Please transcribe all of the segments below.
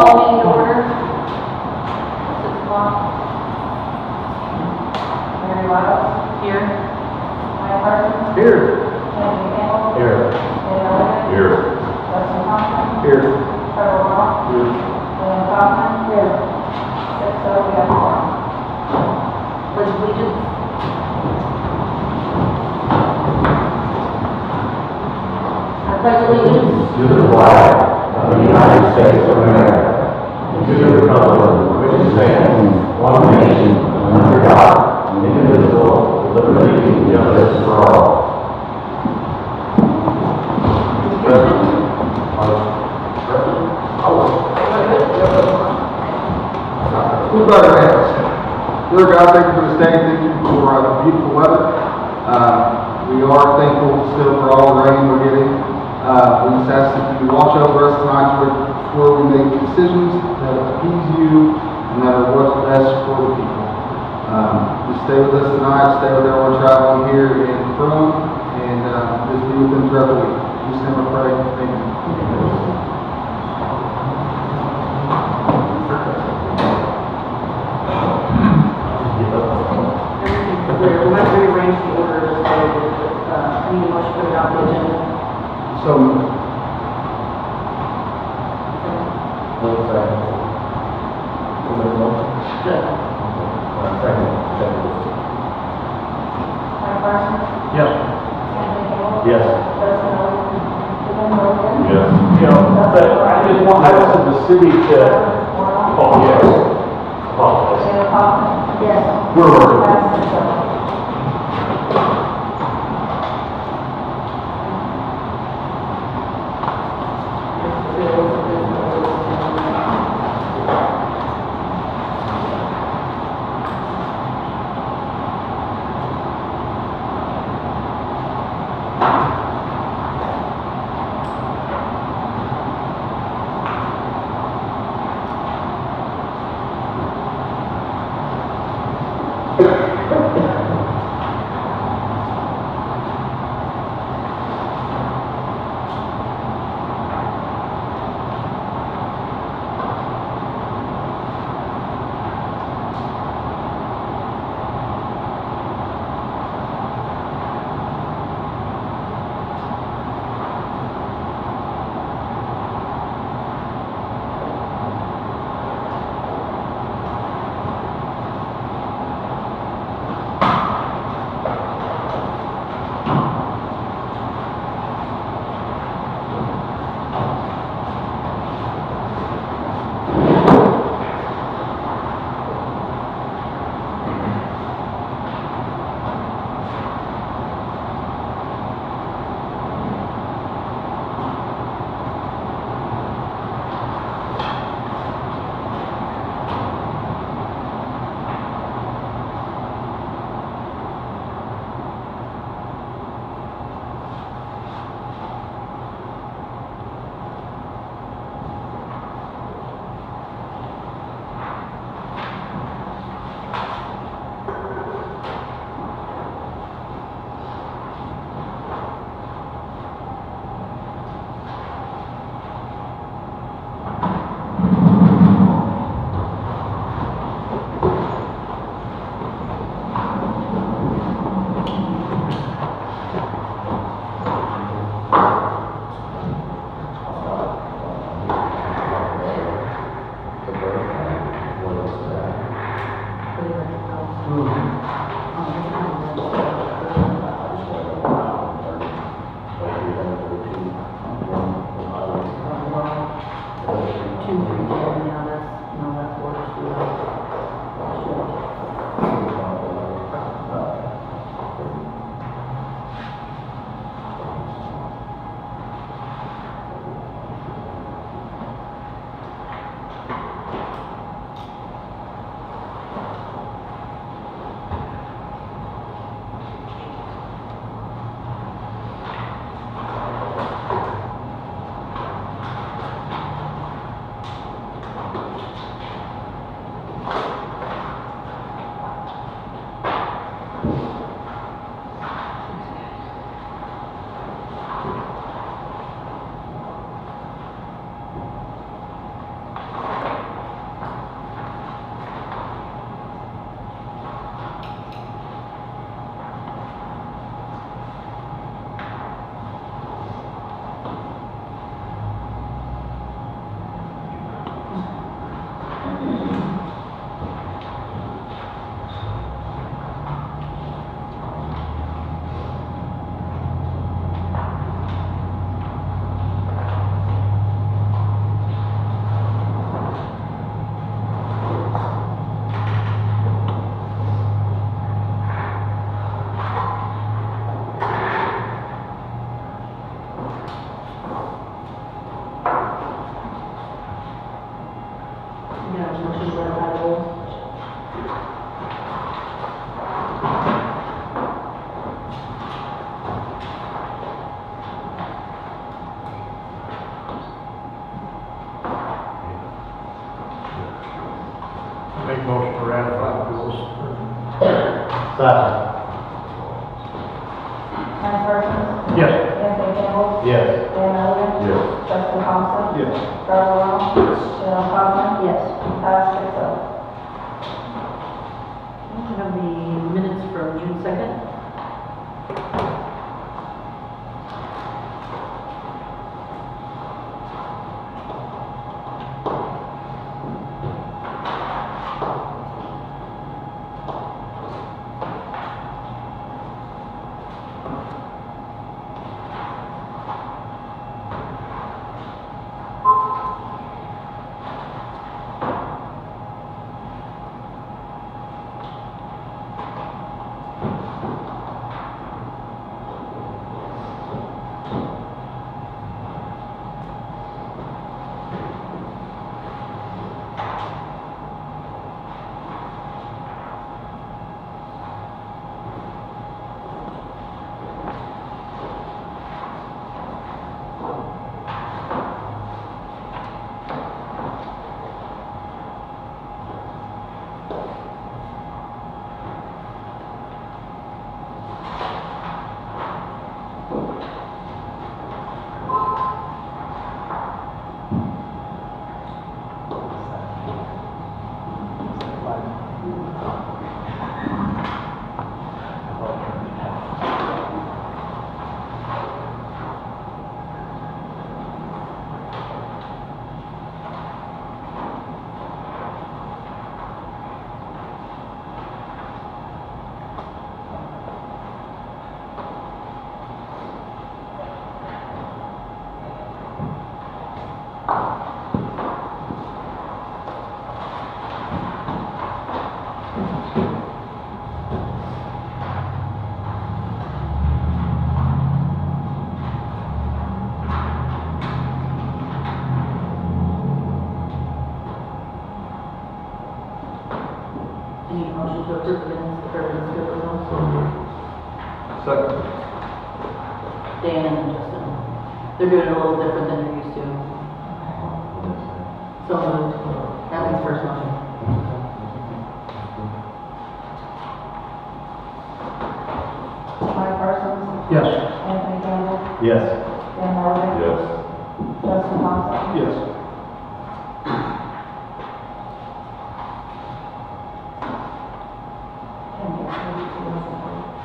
Call meeting to order. 6 o'clock. Mary Wiles. Here. Maya Parsons. Here. Anthony Campbell. Here. Daniel Leonard. Here. Dustin Thompson. Here. Trevor Rock. Here. William Kaufman. Here. 6 so we have quorum. Pledge allegiance. I pledge allegiance To the flag of the United States of America, and to the republic which stands one nation under God, indivisible, with liberty and justice for all. We'll bow our heads. Dear God, thank you for this day. Thank you for the beautiful weather. We are thankful still for all the rain we're getting. We just ask that you watch over us tonight before we make decisions that appease you and that are what's best for the people. Just stay with us tonight. Stay with everyone traveling here and from, and just be with them throughout the week. Just name I pray. Thank you. We might rearrange the order just so that any motion put it on the agenda. So, Maya Parsons. Yes. Anthony Campbell. Yes. Dustin Thompson. Yes. You know, but I just want the city to apologize. Apologize. Daniel Kaufman. Yes. We're working. Passes so. Second. Ken Parsons? Yes. Anthony Campbell? Yes. Dan Elliott? Yes. Justin Thompson? Yes. Carl Brown? Yes. Joe Kaufman? Yes. Passed 6-0. We have the minutes from June 2nd. Any motion to approve the minutes of everyone's good with them? Second. Dan and Justin. They're doing it a little different than they're used to. So moved. That means first motion. Mike Parsons? Yes. Anthony Campbell? Yes. Dan Elliott? Yes. Justin Thompson? Yes.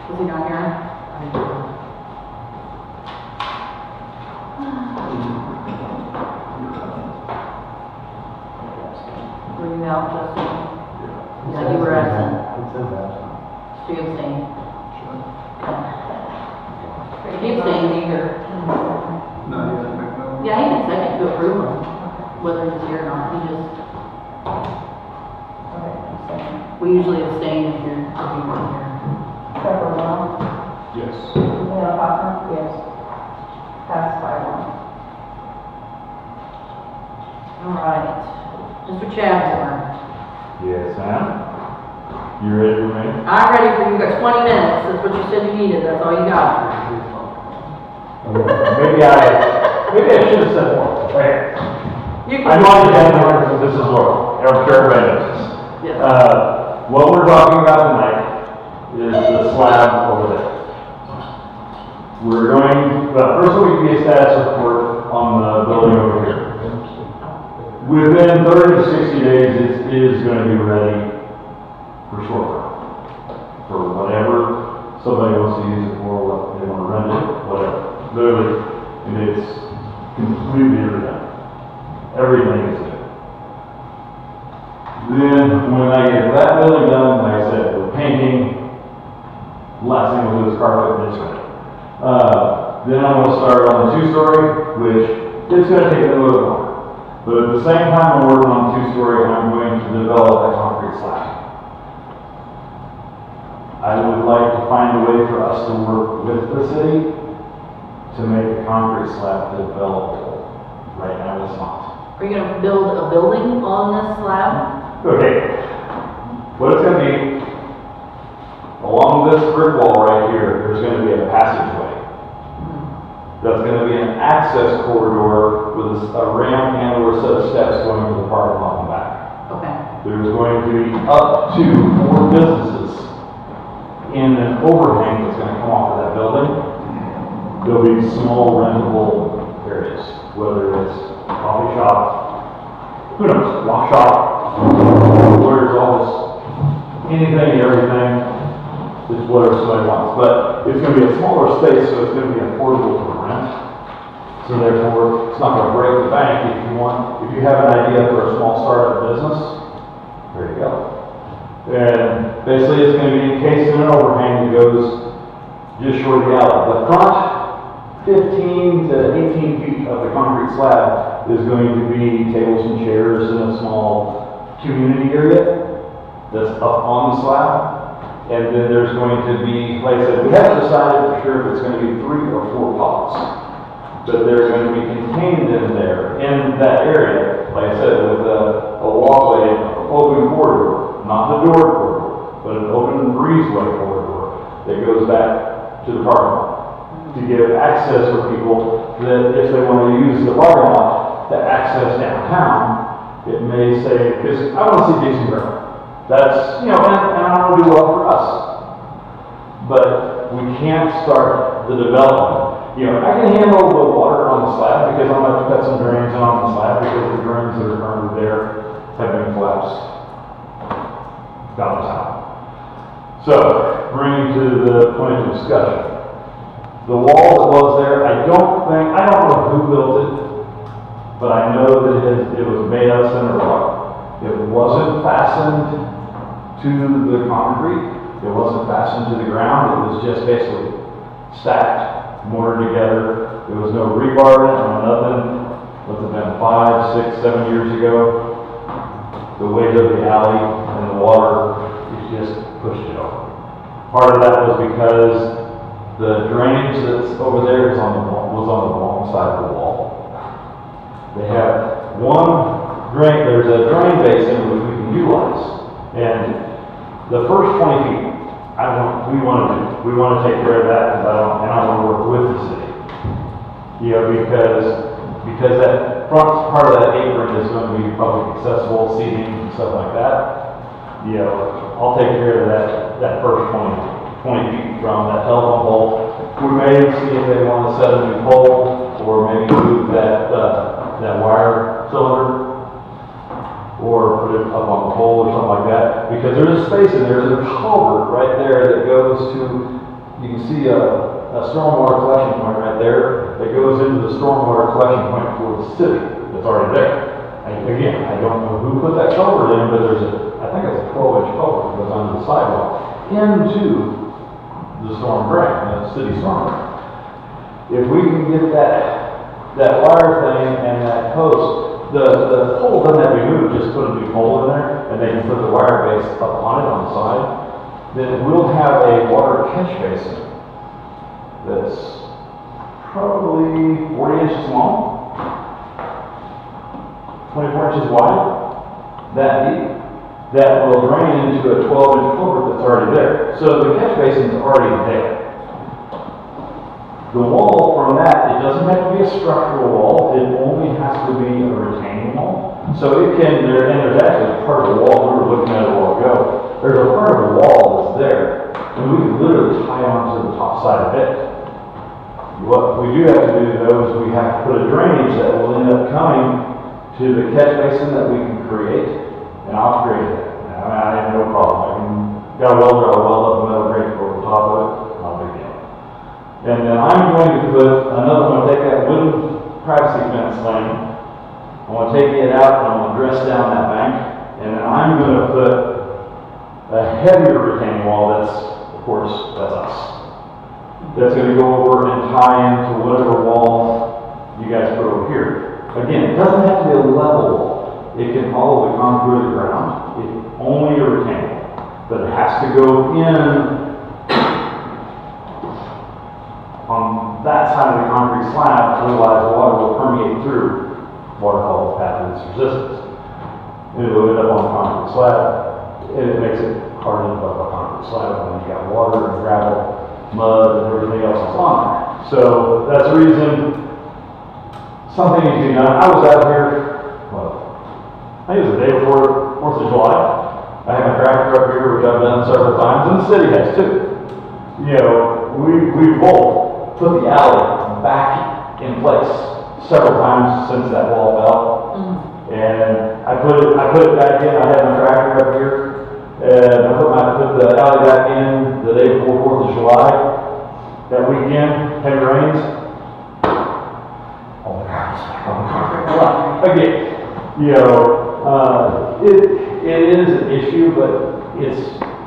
Was he not here? Were you out, Justin? Yeah, you were absent. It says that. So you abstained. If you abstained, either. No, you didn't make no. Yeah, he can second to approve them, whether he's here or not. He just, we usually abstain if you're not here. Trevor Brown? Yes. Joe Kaufman? Yes. Passed 5-1. All right. Mr. Chadbourne, Yes, ma'am. You ready for me? I'm ready for you. You got 20 minutes. That's what you said you needed. That's all you got. Maybe I should have said more. Okay. You I'm Monty Chadbourne, this is Laura. I'm sure everybody knows this. Yes. What we're talking about tonight is the slab over there. We're going, first will give you a status report on the building over here. Within 30 to 60 days, it is going to be ready for short run. For whatever somebody wants to use it for, what they want to rent it, whatever. Literally, and it's completely redone. Everything is there. Then, when I get that building done, like I said, we're painting. Last thing we'll do is carpet and it's ready. Then I'm going to start on the 2-story, which it's going to take a little bit longer. But at the same time I'm working on 2-story, I'm going to develop a concrete slab. I would like to find a way for us to work with the city to make a concrete slab developable. Right now it's not. Are you going to build a building on this slab? Okay. What it's going to be, along this brick wall right here, there's going to be a passageway. That's going to be an access corridor with a ramp and or a set of steps going to the parking lot in the back. Okay. There's going to be up to 4 businesses overhang that's gonna come off of that building. There'll be small rentable areas, whether it's a coffee shop, who knows, walk shop, where there's all this, anything and everything, is whatever somebody wants. But it's gonna be a smaller space, so it's gonna be affordable to rent. So therefore, it's not gonna break the bank. If you have an idea for a small startup business, there you go. And basically it's gonna be encased in an overhang that goes just short of the alley. The front 15 to 18 feet of the concrete slab is going to be tables and chairs in a small community area that's up on the slab. And then there's going to be, like I said, we haven't decided for sure if it's going to be 3 or 4 pods. But they're going to be contained in there, in that area, like I said, with a walkway, open corridor, not the door corridor, but an open breezeway corridor that goes back to the parking lot to give access for people that if they want to use the parking lot to access downtown, it may say, because I want to see Dixon grow. That's, and I want to do well for us. But we can't start the development. I can handle the water on the slab because I'm going to cut some drains on the slab because the drains that are currently there have been collapsed downtown. So, bringing to the point of discussion. The wall that was there, I don't know who built it, but I know that it was made out of cinder block. It wasn't fastened to the concrete. It wasn't fastened to the ground. It was just basically stacked, mortared together. There was no rebar in it, no nothing. Must have been 5, 6, 7 years ago. The weight of the alley and the water just pushed it over. Part of that was because the drainage that's over there was on the wrong side of the wall. They have there's a drain basin which we can utilize. And the first 20 feet, we want to take care of that because I want to work with the city. Because that front part of that apron is going to be public accessible seating and stuff like that. I'll take care of that first 20 feet from that telephone pole. We may see if they want to set a new pole or maybe move that wire cylinder or put it up on the pole or something like that, because there's a space in there, there's a culvert right there that goes to, you can see a stormwater collection point right there that goes into the stormwater collection point for the city that's already there. Again, I don't know who put that culvert in, but I think it's a 12-inch culvert that goes under the sidewalk into the storm drain, the city storm drain. If we can get that wire thing and that post, the pole doesn't have to be moved, just put a new pole in there, and they can put the wire base up on it on the side. Then we'll have a water catch basin that's probably 40 inches long, 24 inches wide, that deep, that will drain into a 12-inch culvert that's already there. So the catch basin's already there. The wall from that, it doesn't have to be a structural wall, it only has to be a retaining wall. So it can, and there's actually part of the wall, we were looking at it a while ago, there's a part of the wall that's there, and we can literally tie onto the top side of it. What we do have to do though is we have to put a drainage that will end up coming to the catch basin that we can create, and I'll create it. I have no problem. Got a welder, I'll weld up a metal grate over the top of it, not a big deal. And then I'm going to put take that wooden privacy fence thing, I want to take it out and I'm going to dress down that bank, and then I'm going to put a heavier retaining wall that's us. That's going to go over and tie into whatever wall you guys put over here. Again, it doesn't have to be a level wall. It can follow the contour of the ground. It's only a retaining wall. But it has to go in on that side of the concrete slab, otherwise water will permeate through what are called pathogen resistance. It will end up on the concrete slab, and it makes it hard to above a concrete slab when you got water and gravel, mud, and everything else that's on there. So that's the reason something needs to be done. I was out here, I think it was the day before 4th of July. I have my tractor up here, which I've done several times, and the city has too. you know, we both put the alley back in place several times since that wall fell. And I put it back in. I had my tractor up here, and I put the alley back in the day before 4th of July. That weekend, heavy rains. Oh my gosh! Again, you know, it is an issue, but it's,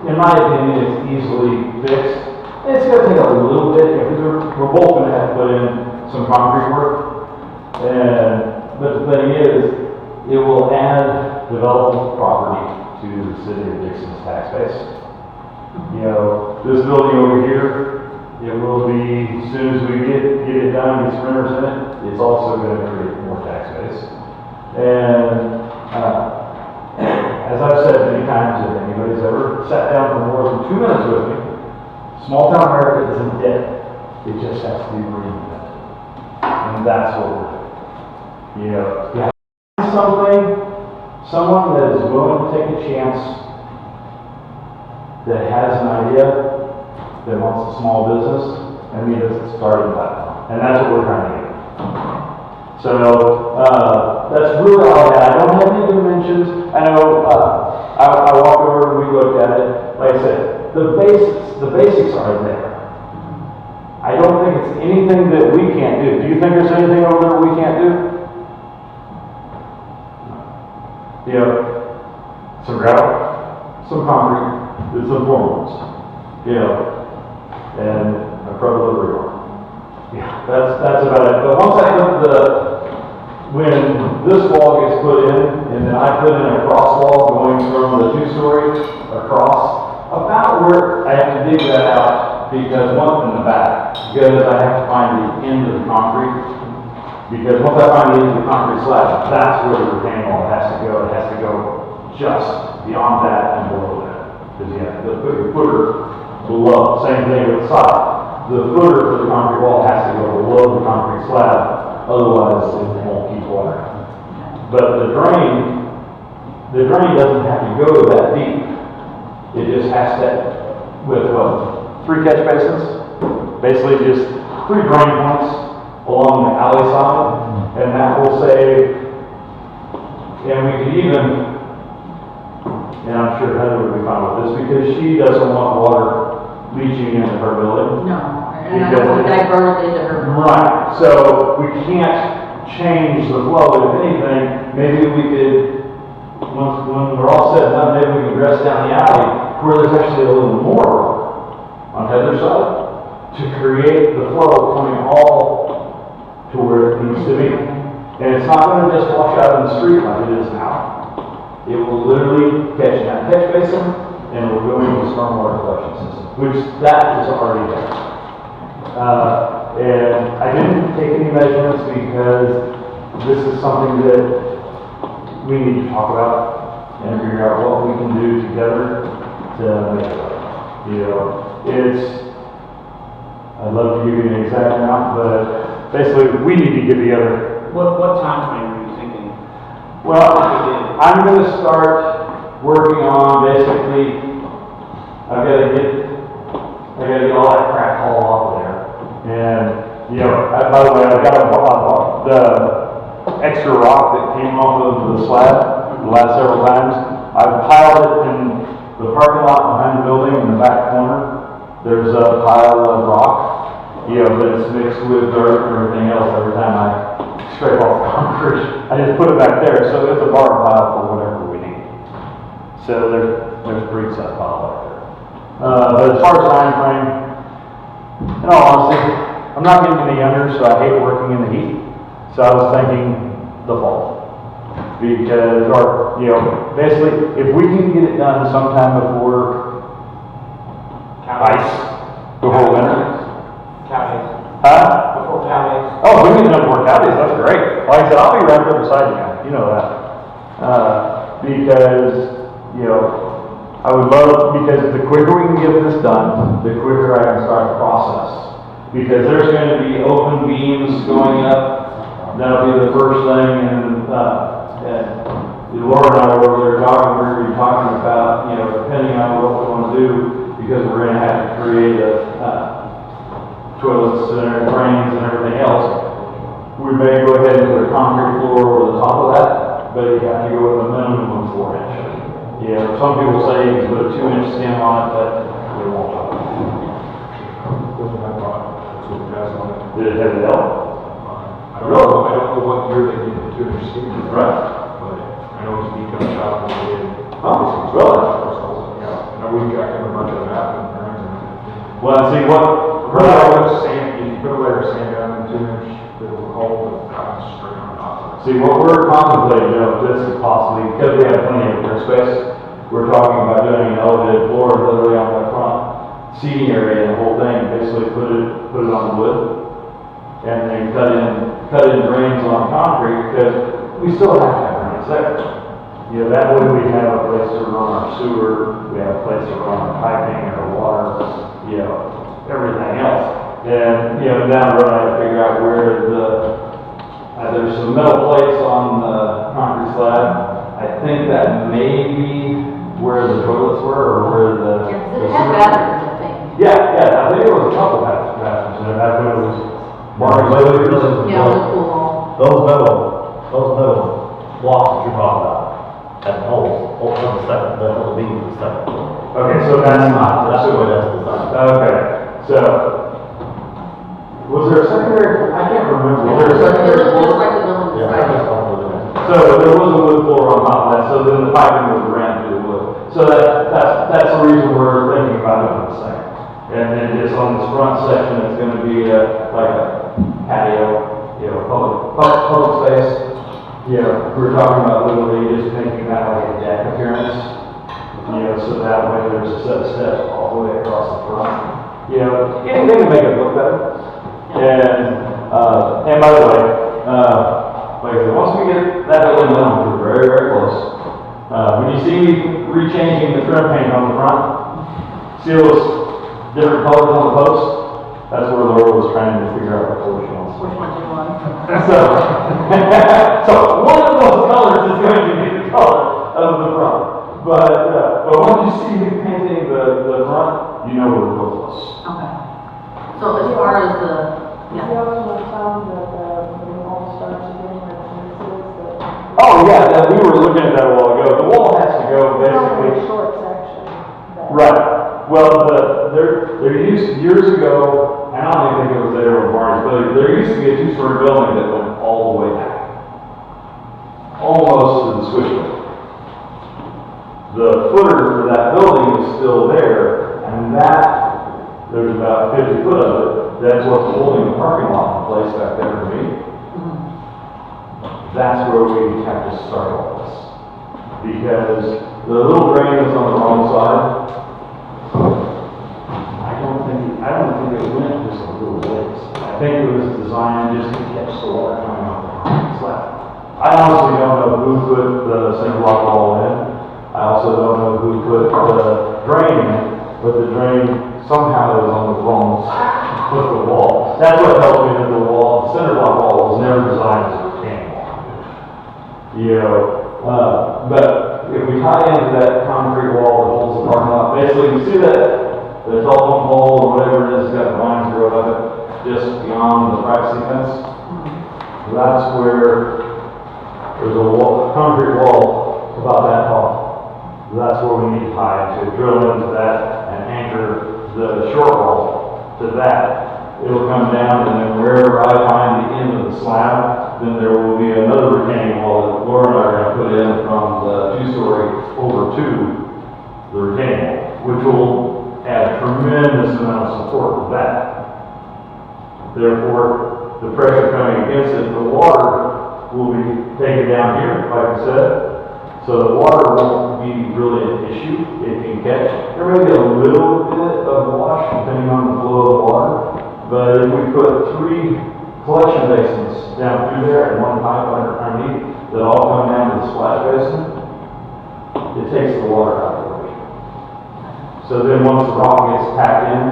in my opinion, it's easily fixed. It's going to take a little bit because we're both going to have to put in some concrete work. But the thing is, it will add developable property to the city of Dixon's tax base. You know, this building over here, it will be, as soon as we get it done, get some renters in it, it's also going to create more tax base. And as I've said many times, if anybody's ever sat down for more than 2 minutes with me, small town America isn't dead. It just has to be reinvented. And that's what we're doing. You know, you have someone that is willing to take a chance, that has an idea, that wants a small business, and meet us at starting platform. And that's what we're trying to do. So, that's really all I had. I don't have any dimensions. I know, I walked over and we looked at it. Like I said, the basics are there. I don't think it's anything that we can't do. Do you think there's anything over there we can't do? You know, some gravel, some concrete, and some formals. You know, and a front delivery door. Yeah, that's about it. But once I put when this wall gets put in, and then I put in a cross wall going from the 2-story across, about where I have to dig that out, because one in the back, because I have to find the end of the concrete. Because once I find the end of the concrete slab, that's where the retaining wall has to go. It has to go just beyond that and below that. Because you have to put your footer below. Same thing with the side. The footer for the concrete wall has to go below the concrete slab, otherwise it won't keep water. But the drain doesn't have to go that deep. It just has to, with what, 3 catch basins? Basically just 3 drain points along the alley side, and that will save, and we could even, and I'm sure Heather would be fine with this, because she doesn't want water leaching into her building. No, and I don't want to divert it into her. Right, so we can't change the flow. If anything, maybe we could, when we're all said and done, maybe we can dress down the alley where there's actually a little more room on Heather's side to create the flow coming all to where it needs to be. And it's not going to just wash out in the street like it is now. It will literally catch in that catch basin, and it will go into the stormwater collection system, which that is already there. And I didn't take any measurements because this is something that we need to talk about and figure out what we can do together to make it better. You know, I'd love to give you an exact amount, but basically, we need to get together. What time frame are you thinking? Well, I'm going to start working on basically, I gotta get all that crap hauled off of there. And, you know, by the way, I've got the extra rock that came off of the slab the last several times. I've piled it in the parking lot behind the building in the back corner. There's a pile of rock, you know, that's mixed with dirt and everything else every time I scrape off the concrete. I just put it back there, so it's a barn pile for whatever we need. So there's a pretty set pile back there. But as far as time frame, in all honesty, I'm not getting any younger, so I hate working in the heat. So I was thinking the fall. Because, or, you know, basically, if we can get it done sometime before ice, before winter. Counties. Huh? Before counties. Oh, we can get enough more counties, that's great. Like I said, I'll be right there beside you, you know that. Because, you know, I would love, because the quicker we can get this done, the quicker I can start the process. Because there's going to be open beams going up, that'll be the first thing, and Laura and I were over there talking, we were talking about, you know, depending on what we want to do, because we're gonna have to create toilets and drains and everything else, we may go ahead and put a concrete floor over the top of that, but you have to go with a minimum of 4 inch. Yeah, some people say you can put a 2 inch stem on it, but we won't. Did it have it out? I don't know what year they did the 2 inch skin. Right. But I know it's become a shop when they did. Oh, really? Yeah, I know we jacked up a bunch of that and Well, see what, put a layer of sand, if you put a layer of sand down in 2 inch, it'll hold the house straight on top. see what we're contemplating, you know, this is possibly, because we have plenty of clear space, we're talking about doing an elevated floor literally on the front seating area and the whole thing, basically put it on wood, and then cut in drains on concrete, because we still have to have drains there. You know, that way we have a place to run our sewer, we have a place to run our piping, our water, you know, everything else. And, you know, down the road, I have to figure out where there's some metal plates on the concrete slab. I think that may be where the toilets were, or where the. It had bathrooms, I think. Yeah, I think it was a couple bathrooms, and that's when it was. Yeah, on the pool hall. Those metal blocks that you're talking about, have holes, on the second, the beam of the second floor. Okay, so that's not. That's the way that's designed. Okay, so, was there a secondary, I can't remember, was there a It secondary looked just floor? like the building Yeah, beside that's it. all we're doing. So there was a wood floor on top of that, so then the piping was ran through the wood. So that's the reason we're thinking about doing the same. And then just on this front section, it's gonna be like a patio, you know, public space. You know, we're talking about literally just making that like a deck appearance. You know, so that way there's a set of steps all the way across the front. You know, anything to make it look better. And by the way, like I said, once we get that building done, we're very, very close. When you see me rechanging the trim paint on the front, see those different colors on the post? That's where Laura was trying to figure out which ones. Which one do you want? So one of those colors is going to be the color of the front. But once you see me painting the front, you know we're real close. Okay. So as far as the, You also want to tell them that when it all starts again, like, Oh, yeah, we were looking at that a while ago. The wall has to go it's a basically. short section. Right. Well, there used, years ago, and I don't even think it was there with Barney's, but there used to be a 2-story building that went all the way back. Almost to the switchboard. The footer for that building is still there, and there's about 50 foot of it. That's what's holding the parking lot in place back there for me. That's where we have to start all this. Because the little drain is on the wrong side. I don't think it went just a little ways. I think it was designed just to catch the water coming off the slab. I honestly don't know who put the cinder block wall in. I also don't know who put the drain in, but the drain somehow is on the wrong side of the wall. That's what helped me that the cinder block wall was never designed as a retaining wall. You know, but if we tie into that concrete wall that holds the parking lot, basically you see that the telephone pole or whatever it is, got vines growing up it, just beyond the privacy fence. That's where there's a concrete wall about that tall. That's where we need to tie to drill into that and anchor the short wall to that. It'll come down, and then wherever I find the end of the slab, then there will be another retaining wall that Laura and I are going to put in from the 2-story over to the retaining wall, which will add a tremendous amount of support to that. Therefore, the pressure coming against it, the water will be taken down here, like I said. So the water won't be really an issue. It can catch. There may be a little bit of wash depending on the flow of the water. But if we put 3 collection basins down through there and 1 pipe underneath that all come down to the splash basin, it takes the water out of the way. So then once the rock gets packed in,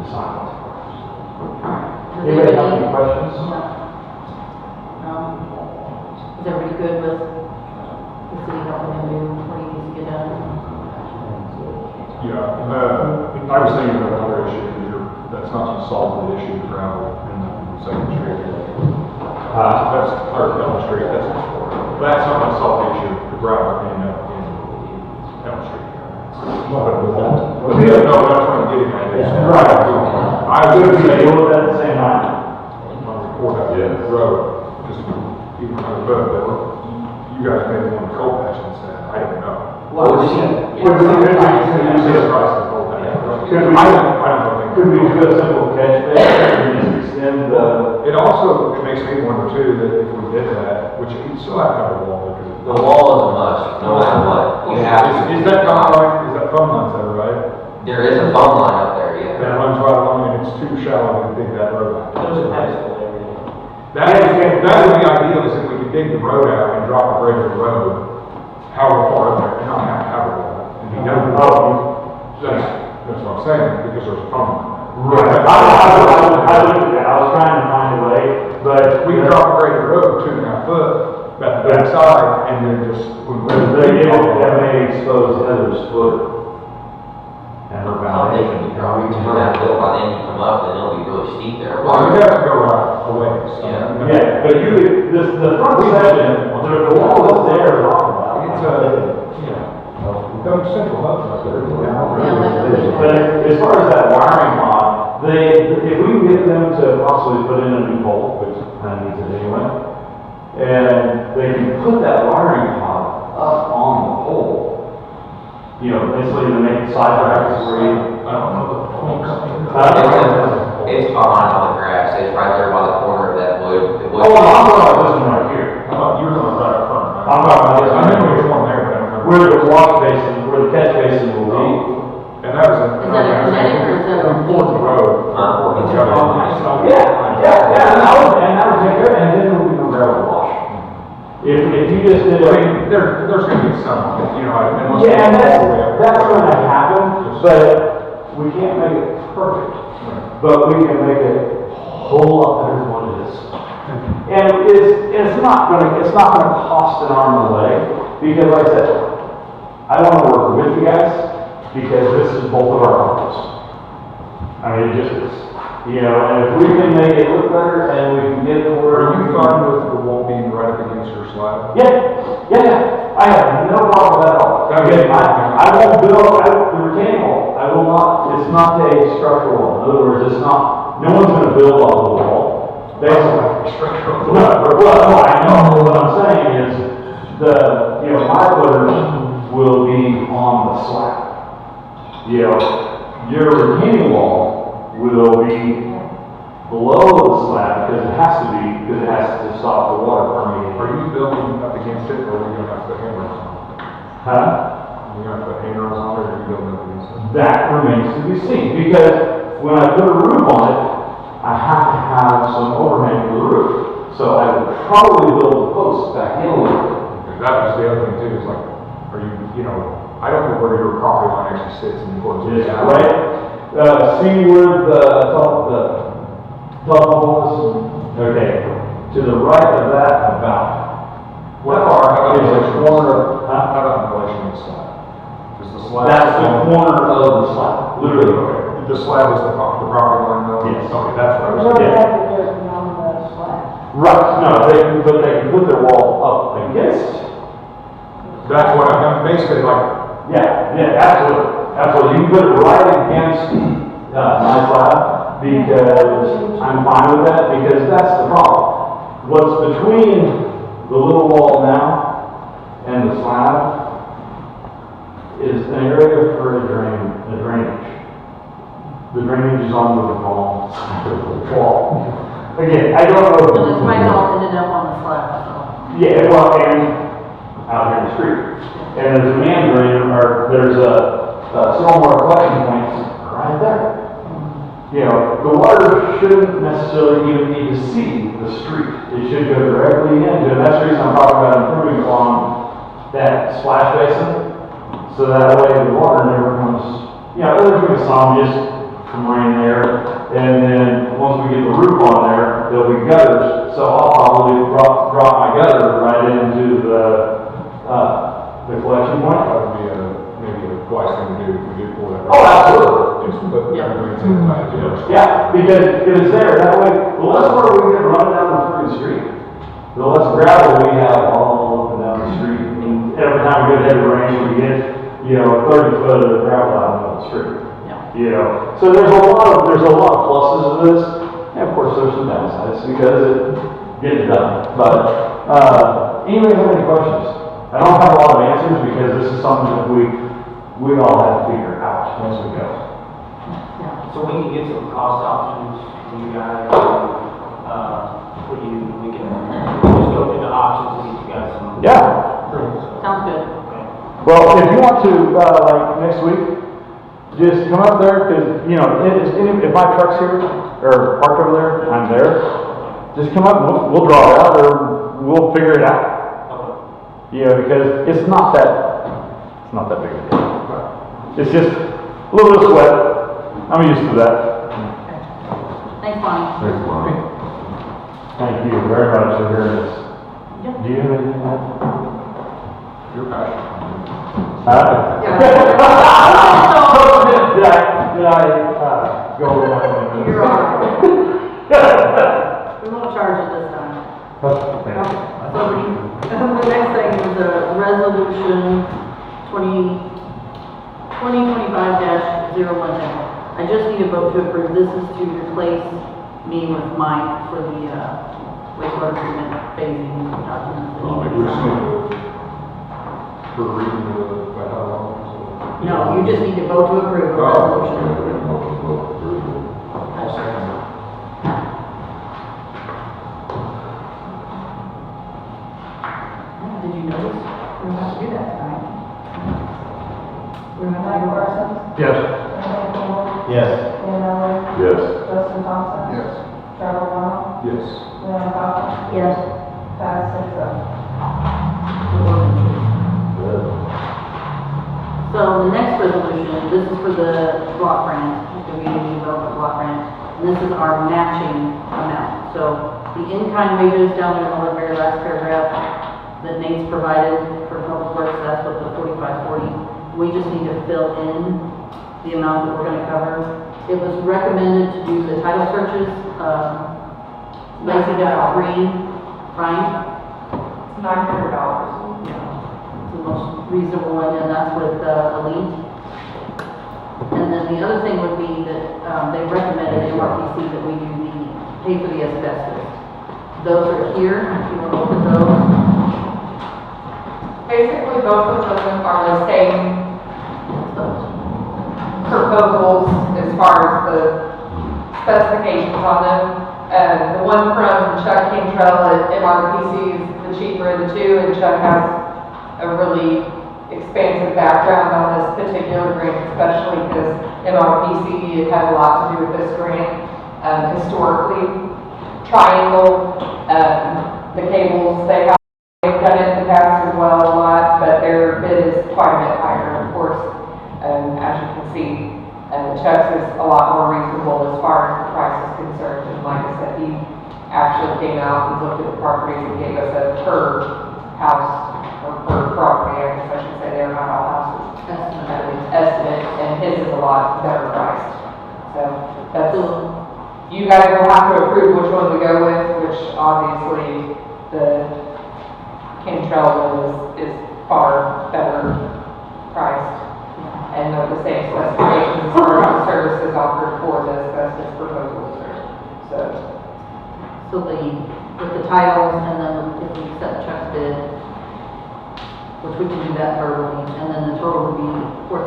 it's not going to work. Anybody have any questions? Is everybody good with the city helping him do what he needs to get done? Yeah, we even another issue, that's not gonna solve the issue of gravel in the Second Street. That's, or Elm Street, that's not gonna solve the issue of gravel in Elm Street. No, that's what I'm getting at. Right. I would say, deal with that at the same time. on the courthouse road, just even on the road, but you guys may want to cold patch instead, I don't know. Well, You see the price of cold patch. I don't know. Could we do a simple catch basin and just extend the? It also, it makes me wonder too, that if we did that, which you still have to have a wall, because. The wall is a must, no matter what. You have to. Is that not right, is that phone line center, right? There is a phone line up there, yeah. That runs right along, and it's too shallow to dig that road out. Those are high school area. That would be ideal, is if we could dig the road out and drop a grade of the road, however far up there, and not have it and be done. That's what I'm saying, because there's a phone line. Right. I looked at that, I was trying to find a way, but. We can drop a grade of road 2.5 foot, at the back side, and then just. That may expose Heather's foot. And her Foundation, you probably do that, but by then you come up, then it'll be really steep there. Well, we have to go a ways. Yeah. Yeah, but the front section, the wall that's there is off about. Don't central hubs up there. But as far as that wiring mod, if we can get them to possibly put in a new pole, which kind of needs it anyway, and they can put that wiring pod up on the pole, you know, basically to make side brackets where you. I don't know the phone company. It's behind all the grass, it's right there by the corner of that wood. Oh, I'm talking about this one right here. I thought you were going to right up front. I'm talking about this I one. remember there was one there, but I don't remember. Where the wash basin, where the catch basin will be. And that was a. Is that a kinetic or is that a? Fourth road. Yeah, and that would take care, and then there will be no gravel wash. If you just did I mean, there's going to be some, you know, unless. yeah, and that's going to happen, but we can't make it perfect. But we can make it a whole lot better than what it is. And it's not gonna cost an arm and a leg, because like I said, I want to work with you guys, because this is both of our problems. I mean, it just is. You know, and if we can make it look better and we can get it to where. Are you fine with the wall being right up against your slab? Yeah. I have no problem with that at all. Again, I won't build, the retaining wall, I will not, it's not a structural wall. In other words, it's not, no one's gonna build off the wall. Structural. Well, I know, what I'm saying is, my footers will be on the slab. You know, your retaining wall will be below the slab, because it has to stop the water permeating. Are you building up against it, or are you going to have to put handrails on? Huh? Are you going to put handrails on it, or are you building up against it? That remains to be seen, because when I put a roof on it, I have to have some overhang for the roof. So I would probably build the posts back in a little bit. Okay, that was the other thing too, is like, are you know, I don't know where your property line actually sits in accordance with Is the it right? See where the top was? Okay, to the right of that about. What far? Is the corner, How about in relation to the slab? Is the slab? that's the corner of the slab, literally. Okay. The slab is the property line though? Yes. Okay, that's what I was What do saying. you have to do beyond the slab? Right, no, they can put their wall up against. That's what I'm basically like, Yeah, absolutely. You can put it right against my slab, because I'm fine with that, because that's the problem. What's between the little wall now and the slab is an area for a drainage. The drainage is on the wall. Again, I don't know. And it's might all ended up on the slab, so. Yeah, well, and out here in the street. And there's a man drain, or there's a stormwater collection point right there. You know, the water shouldn't necessarily even need to see the street. It should go directly into, and that's the reason I'm talking about improving on that splash basin. So that way the water never comes, there's gonna be some just from rain there. And then once we get the roof on there, there'll be gutters. So I'll probably drop my gutter right into the collection point. that would be maybe a wise thing to do if we do pull that. Oh, absolutely. Just put it's in the patio. Yeah, because if it's there, that way, the less water we get running down the freaking street, the less gravel we have all up and down the street. And every time we get heavy rain, we get, 30 foot of gravel out on the street. Yeah. So there's a lot of pluses to this, and of course there's some downsides because it gets done. But, anybody have any questions? I don't have a lot of answers because this is something that we all have to figure out once we go. So we can get some cost options from you guys, we can just go through the options and get you guys some. Yeah. Sounds good. Okay. Well, if you want to, like next week, just come up there because if my truck's here or parked over there, I'm there. Just come up and we'll draw it out or we'll figure it out. Because it's not that big of a deal. It's just a little bit of sweat. I'm used to that. Thanks, Bonnie. Thanks, Bonnie. Thank you very much for hearing this. Yep. Do you have anything to add? Your passion. Did I go over my limit? You're all right. We won't charge it this time. Okay. So the next thing is the resolution 2025-010. I just need a vote to approve. This is to replace me with Mike for the wastewater treatment phasing documents. I'll make a motion for reading by how long? No, you just need to vote to approve the resolution. I'll second that. Did you notice? We're about to do that tonight. We're about to Mike do Parsons, Yes. Renee Campbell, Yes. Dan Miller, Yes. Justin Thompson, Yes. Trevor Warren, Yes. Leon Coffin, Yes. pass 6-0. So the next resolution, this is for the block grant, the community development block grant, and this is our matching amount. So the in-kind wages down there in the very last paragraph that Nate's provided for public works, that's what the 4540. We just need to fill in the amount that we're gonna cover. It was recommended to do the title searches, Lacey got free, Ryan? It's $900. The most reasonable one, and that's with Elite. And then the other thing would be that they recommended MRPC that we do pay for the asbestos. Those are here, if you want to look at those. Basically, both of them are the same proposals as far as the specifications on them. The one from Chuck Cantrell at MRPC is the cheaper of the two, and Chuck has a really expansive background on this particular grant, especially because MRPC, it has a lot to do with this grant. Historically, Triangle, the cables, they've done it in the past as well a lot, but their bid is quite a bit higher, of course. As you can see, Chuck's is a lot more reasonable as far as the price is concerned. And like I said, he actually came out and looked at the properties and gave us a per house or per property, I guess I should say, they're not all houses. Estimate, and his is a lot better priced. So that's, you guys will have to approve which one we go with, which obviously the Cantrell is far better priced and of the same specifications as far as the services offered for the asbestos proposals. So with the titles, and then if we accept Chuck's bid, which we can do that verbally, and then the total would be $4,250.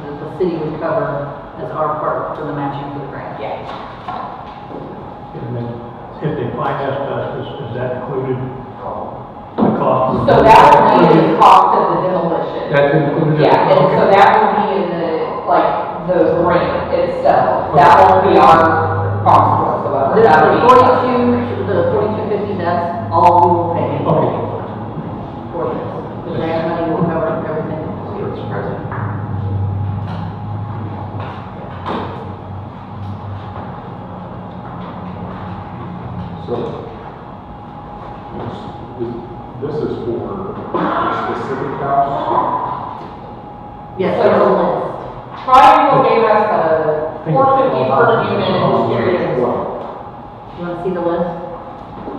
That the city would cover as our part for the matching for the grant. Yeah. And then if they find asbestos, is that included? The cost? So that would be the cost of the demolition. That's included? Yeah, and so that would be in the grant itself. That won't be our cost whatsoever. The That would be. 4250, that's all we will pay Okay. for this. The grant money will cover everything. Mr. President. So, this is for a specific house? Yes, So there's a list. Triangle gave us think $450 it's per unit experience. You wanna see the list?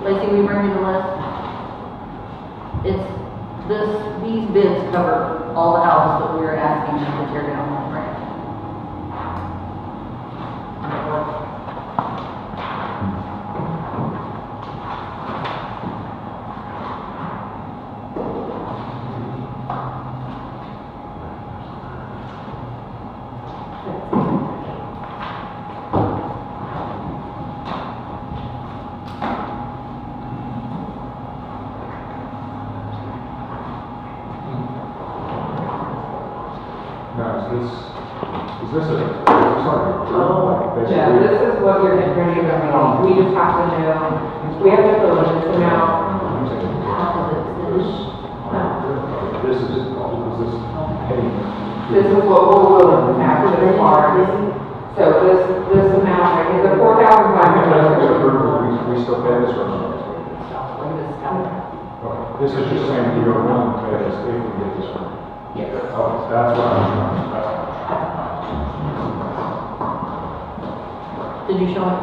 Lacey, will you bring me the list? These bids cover all the houses that we are asking them to tear down on grant. Now, is this a, sorry, Yeah, this is what you're getting ready to go. We just have to know, we have to fill in this amount. This is heading. This is what we're willing to match as far as, so this amount, right here, the $4,500. We still pay this or not? Okay, this is just saying we are willing to pay this if we get this one. Yes. Oh, that's what I'm trying, Did you show it?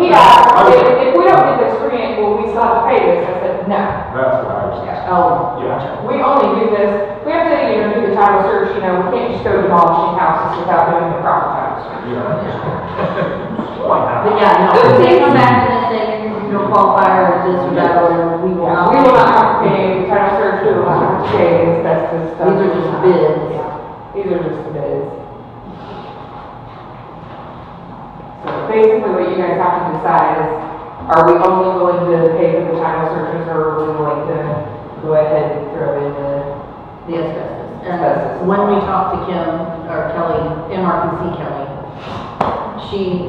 He asked, if we don't get this grant, will we still have to pay this? I said, no. that's what I was asking. Oh, Yeah. We only do this, we have to, do the title search, we can't just go demolishing houses without doing the proper title search. but yeah, no, if they come back and they say you don't qualify or this or that, or we will not. We will not have to pay the title search, we will not have to pay the asbestos stuff. These are just bids. Yeah, these are just the bids. So basically what you guys have to decide is, are we only willing to pay for the title searches, or are we willing to go ahead and throw in The asbestos. Asbestos. And when we talked to Kim, or Kelly, MRPC Kelly, she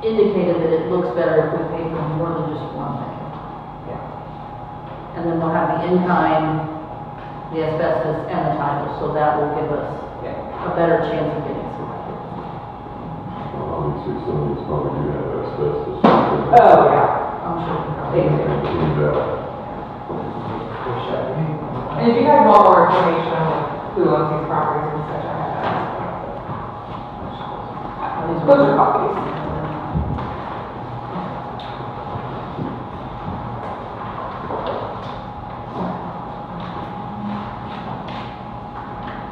indicated that it looks better if we pay for more than just one thing. Yeah. And then we'll have the in-kind, the asbestos, and the title, so that will give us a better chance of getting selected. Obviously, some of these probably do have asbestos. Oh, yeah. I'm sure. They do. Yeah. And if you guys want more information on who owns these properties and such, I have that. Those are copies.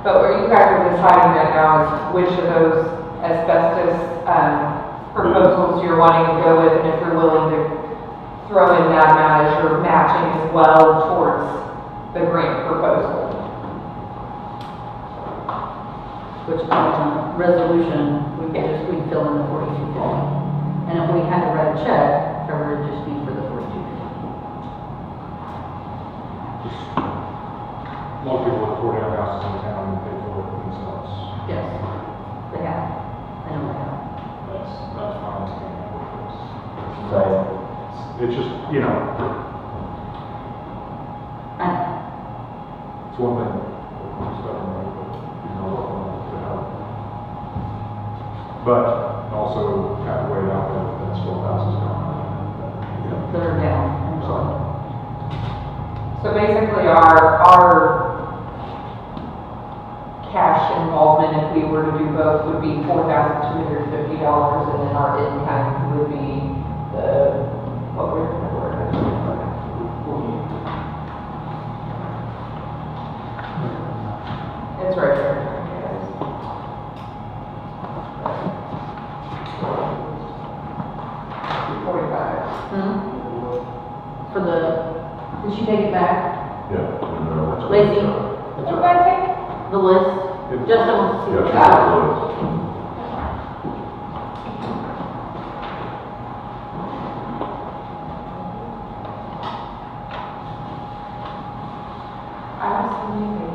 But what you guys are deciding right now is which of those asbestos proposals you're wanting to go with, and if you're willing to throw in that amount as your matching as well towards the grant proposal. Which on the resolution, we'd fill in the 4250. And if we had to write a check, it would just be for the 4250. Most people have 40 houses in town and pay for it themselves. Yes, they have. I know they have. That's fine. So, It's just, it's one thing. But also have to wait out that 12 houses gone. That are down. I'm sorry. So basically our cash involvement, if we were to do both, would be $4,250, and then our in-kind would be what we're going to work on. It's right there. For the, did she take it back? yeah. no, Lacey, What did I take? the list, Justin wants to see Yeah, it. she was. I have some new.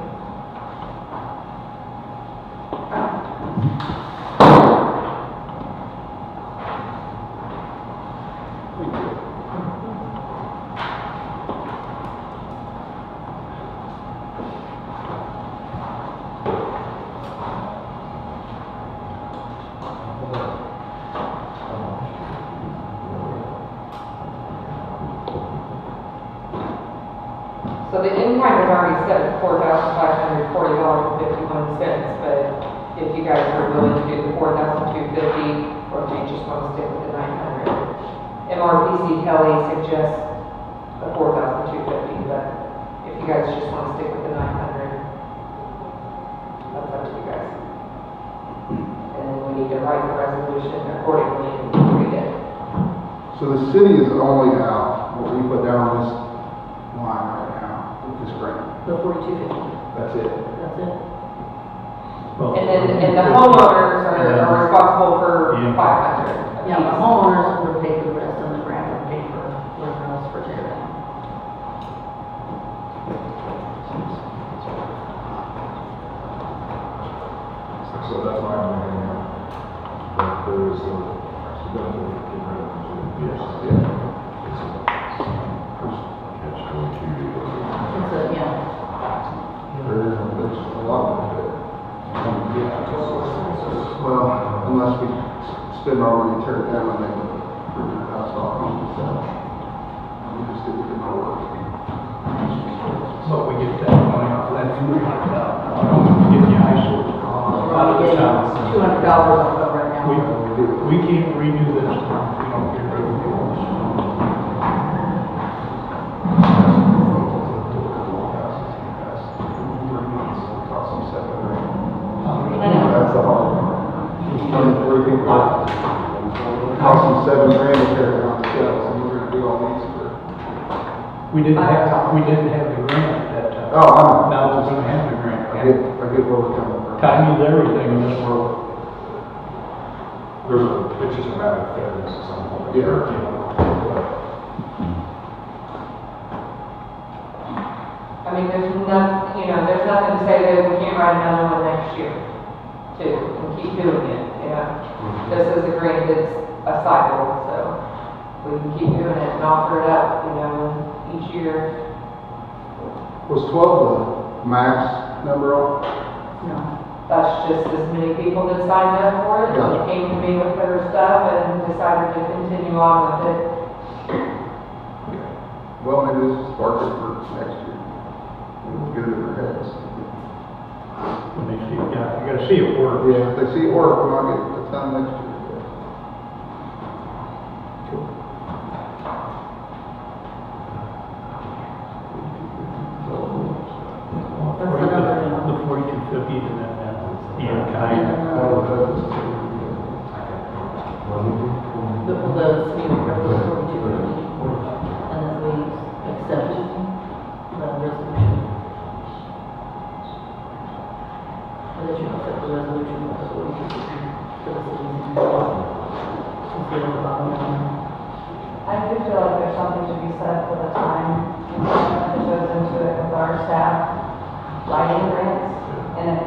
So the in-kind is already set at $4,540.51, but if you guys are MRPC Kelly suggests a 4,250, but if you guys just want to stick with the 900, that's up to you guys. And then we need to write the resolution accordingly and read it. So the city is only out what we put down on this line right now with this grant. The 4250, That's it. that's it. Well, And the homeowners are responsible for Yeah. 500. Yeah, the homeowners would pay for the rest and the grant would pay for whatever else for tear down. So that's my only thing, that there is a benefit of getting rid of them too. Yeah. It's a, yeah, There's a lot of it. Well, unless we spend our money, tear it down and make a $300,000 home, so we just did it in our work. but we get that money off that $200,000. Get the ISO. we're only getting $200 off of right now. We can't redo this if we don't get rid of the rules. I know. That's the hard one. 23 people. Cost them $7 grand to tear it down the shelves, and we're gonna do all these for. We didn't have the grant at that time. Oh, I know. Now we're gonna have the grant. I get where we're coming from. Time is everything in this world. It's just a matter of fairness at some point. Yeah. I mean, there's nothing, there's nothing to say that we can't write another one next year, too, and keep doing it, This is a grant that's a cycle, so we can keep doing it and offer it up, each year. Was 12 the max number on? No. That's just as many people that signed up for it, Gotcha. and came to me with their stuff and decided to continue on with it. Well, maybe this is spark it for next year. We'll get it in our heads. When they see, yeah, you gotta see it work. Yeah, if they see it work, we might get a ton next year. That's the number. The 4250 and then, yeah, kind of. The city of Brooklyn, 4250, and then we accept the resolution. And then you accept the resolution with the 4250 for the city. Instead of the bottom line. I do feel like there's something to be said for the time that goes into it with our staff writing grants. And if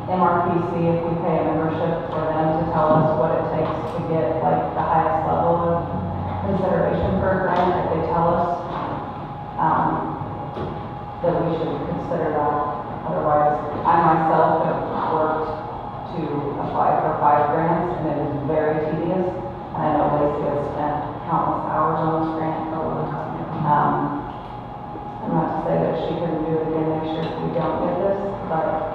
MRPC, if we pay a membership for them to tell us what it takes to get like the highest level of consideration for a grant, if they tell us, that we should consider that. Otherwise, I myself have worked to apply for 5 grants, and it is very tedious. And I know Lacey has spent countless hours on this grant. I'm not to say that she couldn't do it again next year if we don't get this, but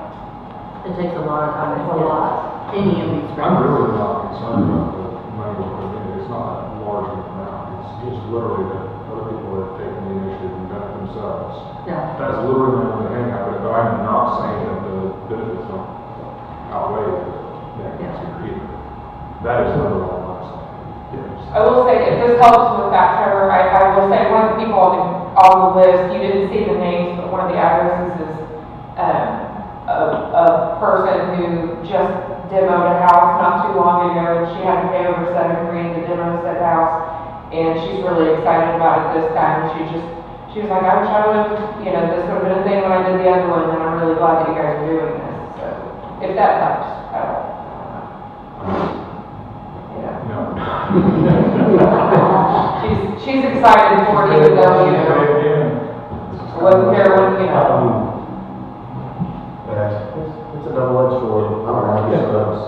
It takes a lot of time to it's a get lot. any of these I'm grants. really not concerned about the money we're putting in, it's not a large amount, it's just literally that other people have taken the initiative and done it themselves. Yeah. That's literally my only hangout, but I'm not saying that the benefits don't outweigh the negatives here either. That is literally all I'm saying. I will say, if this helps with that, Trevor, I will say one of the people on the list, you didn't see the names, but one of the addresses is, a person who just demoed a house not too long ago. She had to pay over $7 grand to demo said house, and she's really excited about it this time. She was like, I wish I would have, this would have been a thing when I did the other one, and I'm really glad that you guys are doing this. So, if that helps, No. she's excited for it, even though, wasn't there when, It's a double-edged sword. I don't like it, because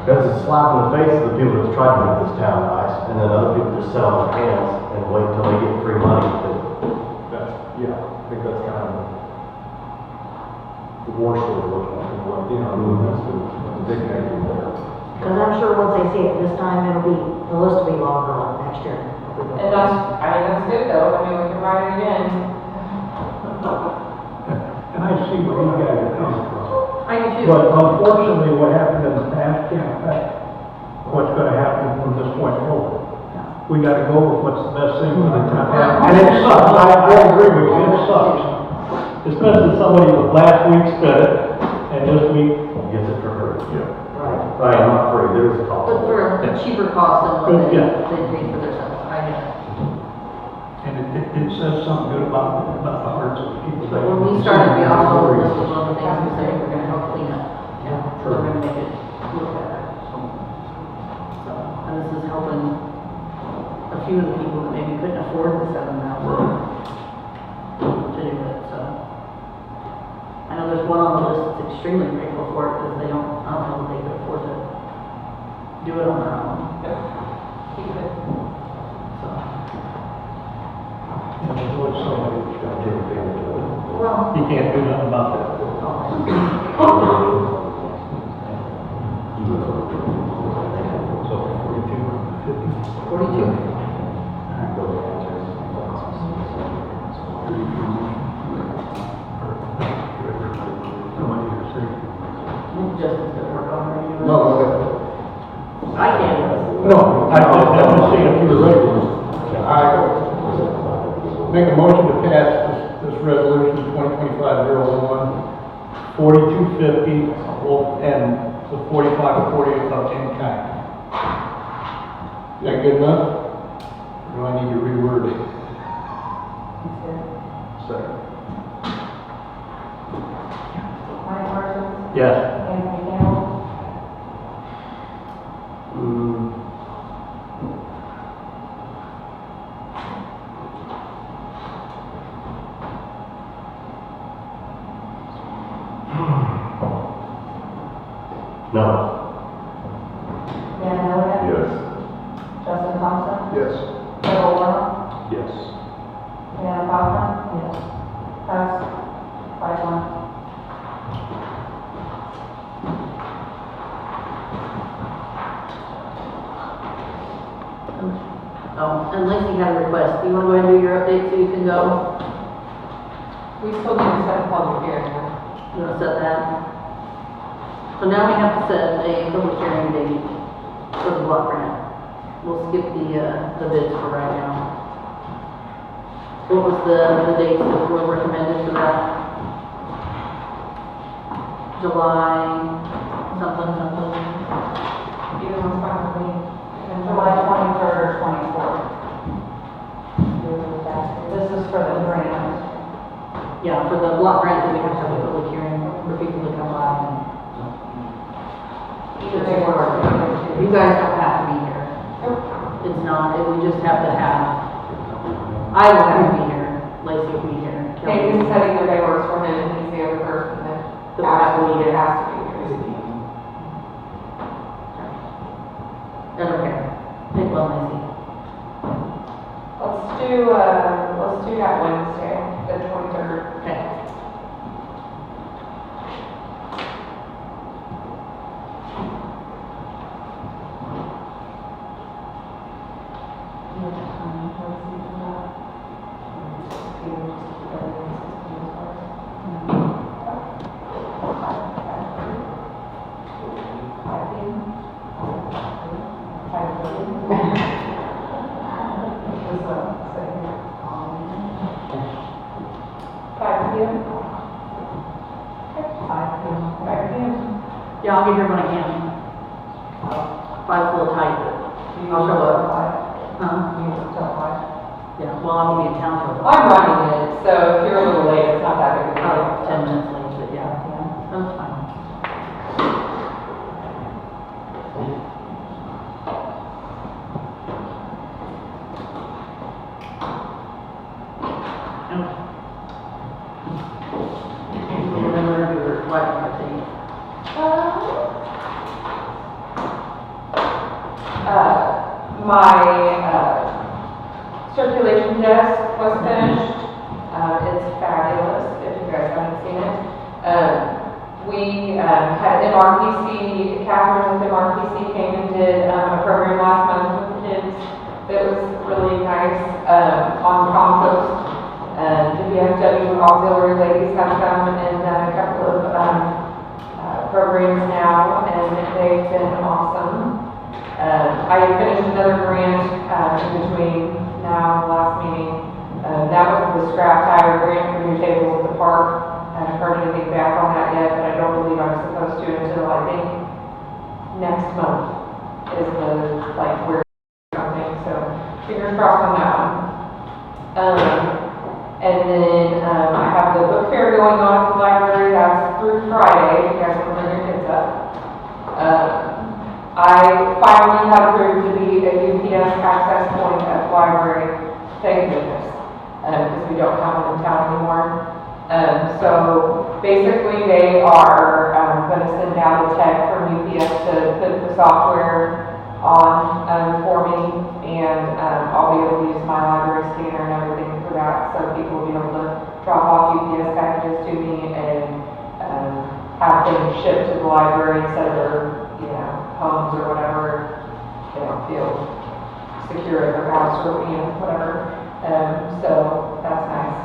it's a slap in the face of the people that try to make this town nice, and then other people just sit on their hands and wait till they get free money. I think that's kind of the war story looking like, that's the big negative there. Because I'm sure once they see it this time, it'll be, the list will be longer like next year. And that's good though, I mean, we can write it again. And I see where you guys are coming from. I do too. But unfortunately, what happened in the past can't affect what's gonna happen from this point forward. We gotta go with what's the best thing for the town. And it sucks, I agree with you, it sucks. Especially somebody that last week spent it, and this week Gets it for her. Yeah. Right, I'm not afraid, there's a cost. But for a cheaper cost than what Yeah. they paid for themselves, I get it. And it says something good about the hearts of the people. But when we started, we also listed one of the things we said we're gonna help clean up. Yeah, So we're gonna make it look better. So, and this is helping a few of the people that maybe couldn't afford the $7,000 to do it, so. I know there's one on the list that's extremely grateful for it, because they don't, I don't know if they could afford to do it on their own, Keep it. so. And there's always somebody who's gonna take advantage of it. Well, You can't do nothing about that. So 42, 50. 42. Somebody to say. Justin's gonna work on it. No, I can. No, I just seen if you were ready. I Make a motion to pass this resolution 2025-011, 4250, and the 45-40 of in kind. Is that good enough? Or do I need to reword it? Second. Mike Parsons, Yes. Anthony Campbell, No. Dan Hilliard, Yes. Justin Thompson, yes. Michael Warner, Yes. Deanna Kaufman. Yes. Pass, 5-1. Oh, and Lacey had a request. Do you wanna go ahead and do your update so you can go? we still need to set a public hearing. You wanna set that? So now we have to set a public hearing date for the block grant. We'll skip the bids for right now. What was the dates that were recommended for that? July, something. Either one's fine with me. July 23rd or 24th. This is for the grant. Yeah, for the block grant, we have to have a public hearing for people to come by and. Either they work. You guys don't have to be here. It's not, we just have to have, I will have to be here, Lacey will be here. Kelly Nathan will be said here. either day works for him, and he's the other person that The person absolutely has to be here. I don't care. Pick one, Lacey. Let's do that Wednesday, the 23rd. Okay. Yeah, I'll be here when I can. 5's a little tight, but I'll show up. Huh? Yeah, well, I won't be in town till. I'm running it, so if you're a little late, it's not that big of a deal. About 10 minutes late, but yeah, that's fine. Remember your lighting routine. My circulation desk was finished. It's fabulous, if you guys haven't seen it. We had MRPC, Catherine with MRPC came and did a program last month with kids that was really nice on compost. The VFW auxiliary ladies have come and done a couple of programs now, and they've been awesome. I finished another grant in between now and last meeting. That was the scrap tire grant for new tables at the park. I haven't heard anything back on that yet, but I don't believe I'm supposed to until I think next month is the, like, where something, so fingers crossed on that one. And then, I have the book fair going on at the library, that's through Friday, if you guys want to bring your kids up. I finally got approved to be a UPS access point at the library, thank goodness, because we don't have them in town anymore. So basically they are going to send out a tech from UPS to put the software on for me, and I'll be able to use my library scanner and everything for that, so people will be able to drop off UPS packages to me and have things shipped to the library instead of their, you know, homes or whatever. They don't feel secure at their house or, you know, whatever. So that's nice.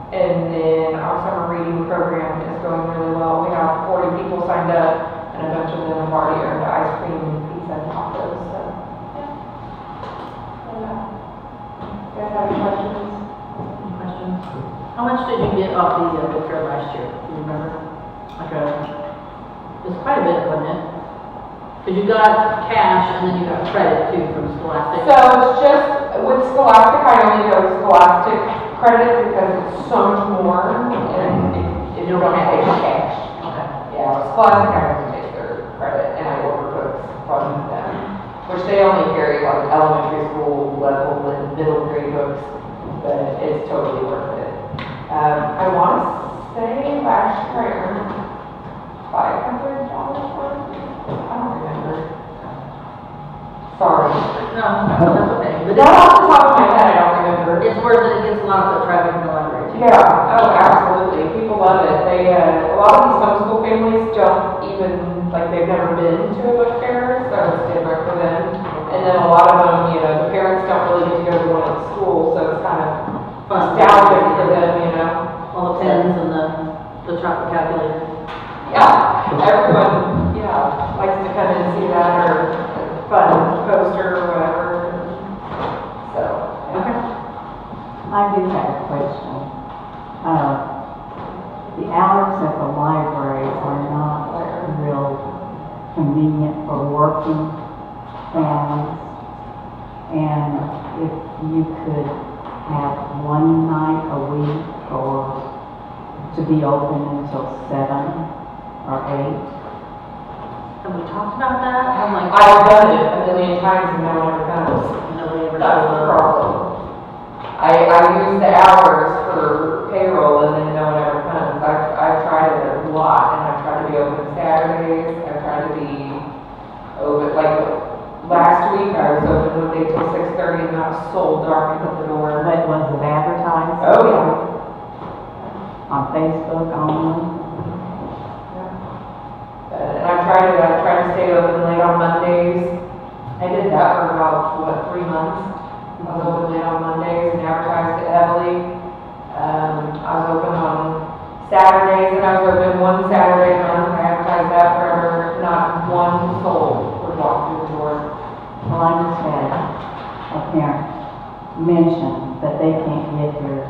And then our summer reading program is going really well. We have 40 people signed up, and a bunch of them have already earned ice cream and pizza and tacos. So, yeah. You guys have any questions? How much did you get off the book fair last year? Do you remember? Like it was quite a bit, wasn't it? Because you got cash and then you got credit too from Scholastic. So it's just, with Scholastic, I only go with Scholastic credit because it's so much more, and if you don't have cash. Okay. Yeah, with Scholastic, I have to take their credit, and I order books from them, which they only carry like elementary school level and middle grade books, but it's totally worth it. I want to say last year I earned $500 worth. I don't remember. Sorry. No, that's okay. But Not off the top of my head, I don't remember. it's worth it. It gets a lot of foot traffic in the library too. Yeah, oh, absolutely. People love it. They, a lot of these homeschool families don't even, like, they've never been to a book fair, so it's different for them. And then a lot of them, you know, the parents don't really get to go to one at school, so it's kind of nostalgic for them, you know. All the pens and the chocolate calculator. Yeah, everyone, yeah, likes to come and see that, or a fun poster or whatever. So, Okay. I do have a question. The hours at the library are not real convenient for working families. And if you could have one night a week or to be open until 7 or 8. Have we talked about that? I'm like, I've done it a million times and no one ever comes. nobody ever That's shows the up. problem. I use the hours for payroll and then no one ever comes. I've tried it a lot, and I've tried to be open Saturdays, I've tried to be open, like, last week I was open Monday till 6:30 and I was so dark at the door. But was it advertised? Oh, yeah. On Facebook only? And I've tried to stay open late on Mondays. I did that for about, 3 months. I was open late on Mondays and advertised it heavily. I was open on Saturdays, and I was open one Saturday a month. I advertised that forever. Not one soul would walk through the door. Well, I just had a parent mention that they can't get here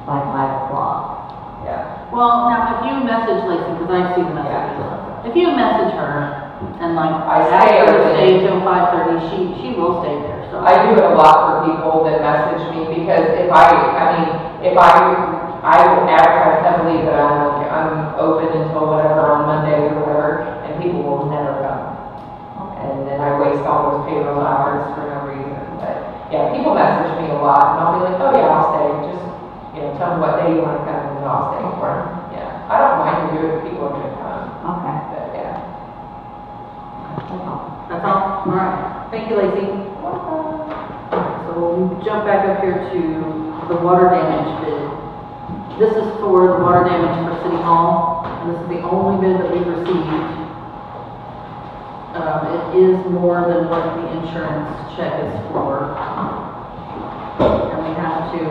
by 5 o'clock. Yeah. Well, now if you message Lacey, because I see the messages, if you message her and like I ask stay her to early. stay till 5:30, she will stay there. So I do it a lot for people that message me, because if I will advertise heavily that I'm open until whatever on Mondays or whatever, and people will never come. And then I waste all those payroll hours for no reason. But yeah, people message me a lot, and I'll be like, oh yeah, I'll stay. Just, you know, tell me what day you want to come, and I'll stay for them. Yeah, I don't mind to do it if people are going to come. Okay. But yeah. that's all. All right. Thank you, Lacey. So we'll jump back up here to the water damage bid. This is for the water damage for City Hall. and this is the only bid that we've received. It is more than what the insurance check is for. And we have to,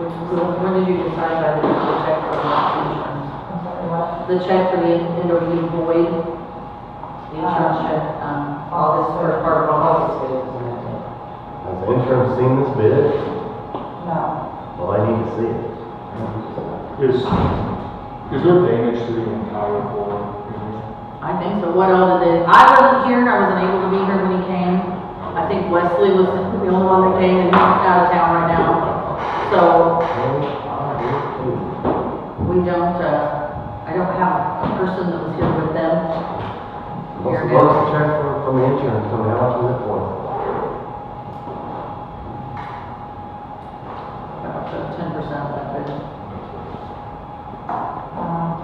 when did you decide by the check for the insurance? I'm sorry, what? The check for the indoor heating void, the insurance check, August, first part of August. Has the insurance seen this bid? No. Well, I need to see it. Is there damage to the entire floor? I think so. What else did they, I wasn't here, I wasn't able to be here when he came. I think Wesley was the only one that came, and he's out of town right now. So, we don't, I don't have a person that was here with them. What's the check from the insurance company? How much was it for? About 10% of that bid.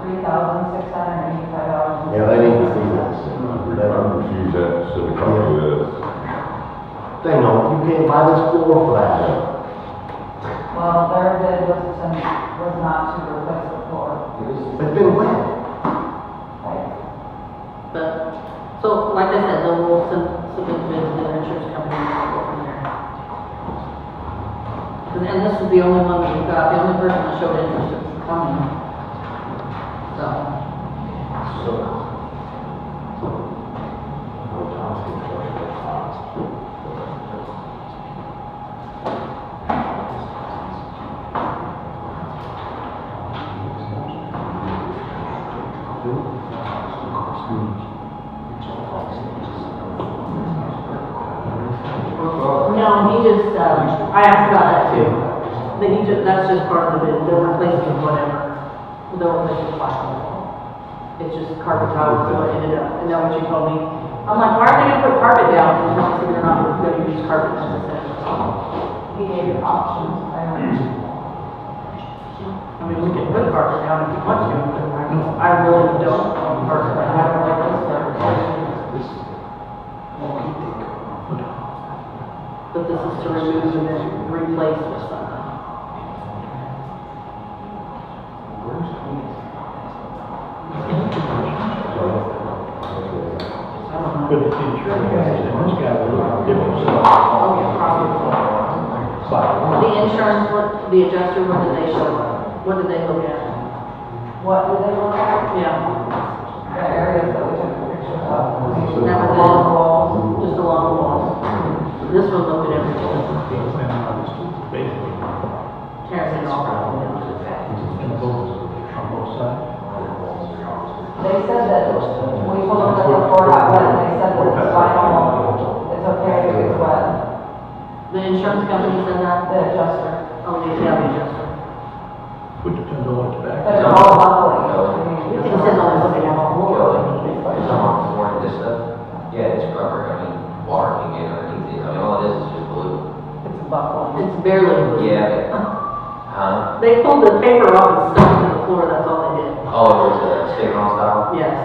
$3,685. Yeah, they need to see this. I'm confused as to the copy of this. They know, you can't buy this floor for that. Well, their bid was not to replace the floor. It's been wet. Right. But, so, like I said, then we'll submit the bid to the insurance company and we'll go from there. And this is the only one that we've got, the only person that showed interest in coming. So. No, he just, I asked about that too. That he just, that's just part of the bid, they'll replace it with whatever. They'll replace it with plastic. It's just carpet tile is what ended up, and that what you told me. I'm like, why are they gonna put carpet down? And obviously they're not gonna use carpet necessarily. He gave you options. I mean, we can put carpet down if you want to, but I really don't want carpet, I don't like this carpet. But this is to remove and then replace with something. But the insurance guys and this guy were different. Oh, yeah, probably. The insurance, the adjuster, what did they show? What did they look at? What did they look at? Yeah. The areas that we took pictures of. That was Along the it. walls. Just along the walls. This one looked at everything. Basically, Tearing it all out. on both sides. They said that, we told them that the floor got wet, and they said that it's vinyl, it's okay if it's wet. The insurance company said that? The adjuster. Oh, the adjuster. Which depends on what's back. But it's all bubbling. He says only looking at the floor. This stuff, yeah, it's rubber, I mean, water can get underneath it, I mean, all it is just glue. It's bubbling. It's barely moving. Yeah, but, They pulled the paper off and stuck it to the floor, that's all they did. oh, it was a stick-on style? Yes.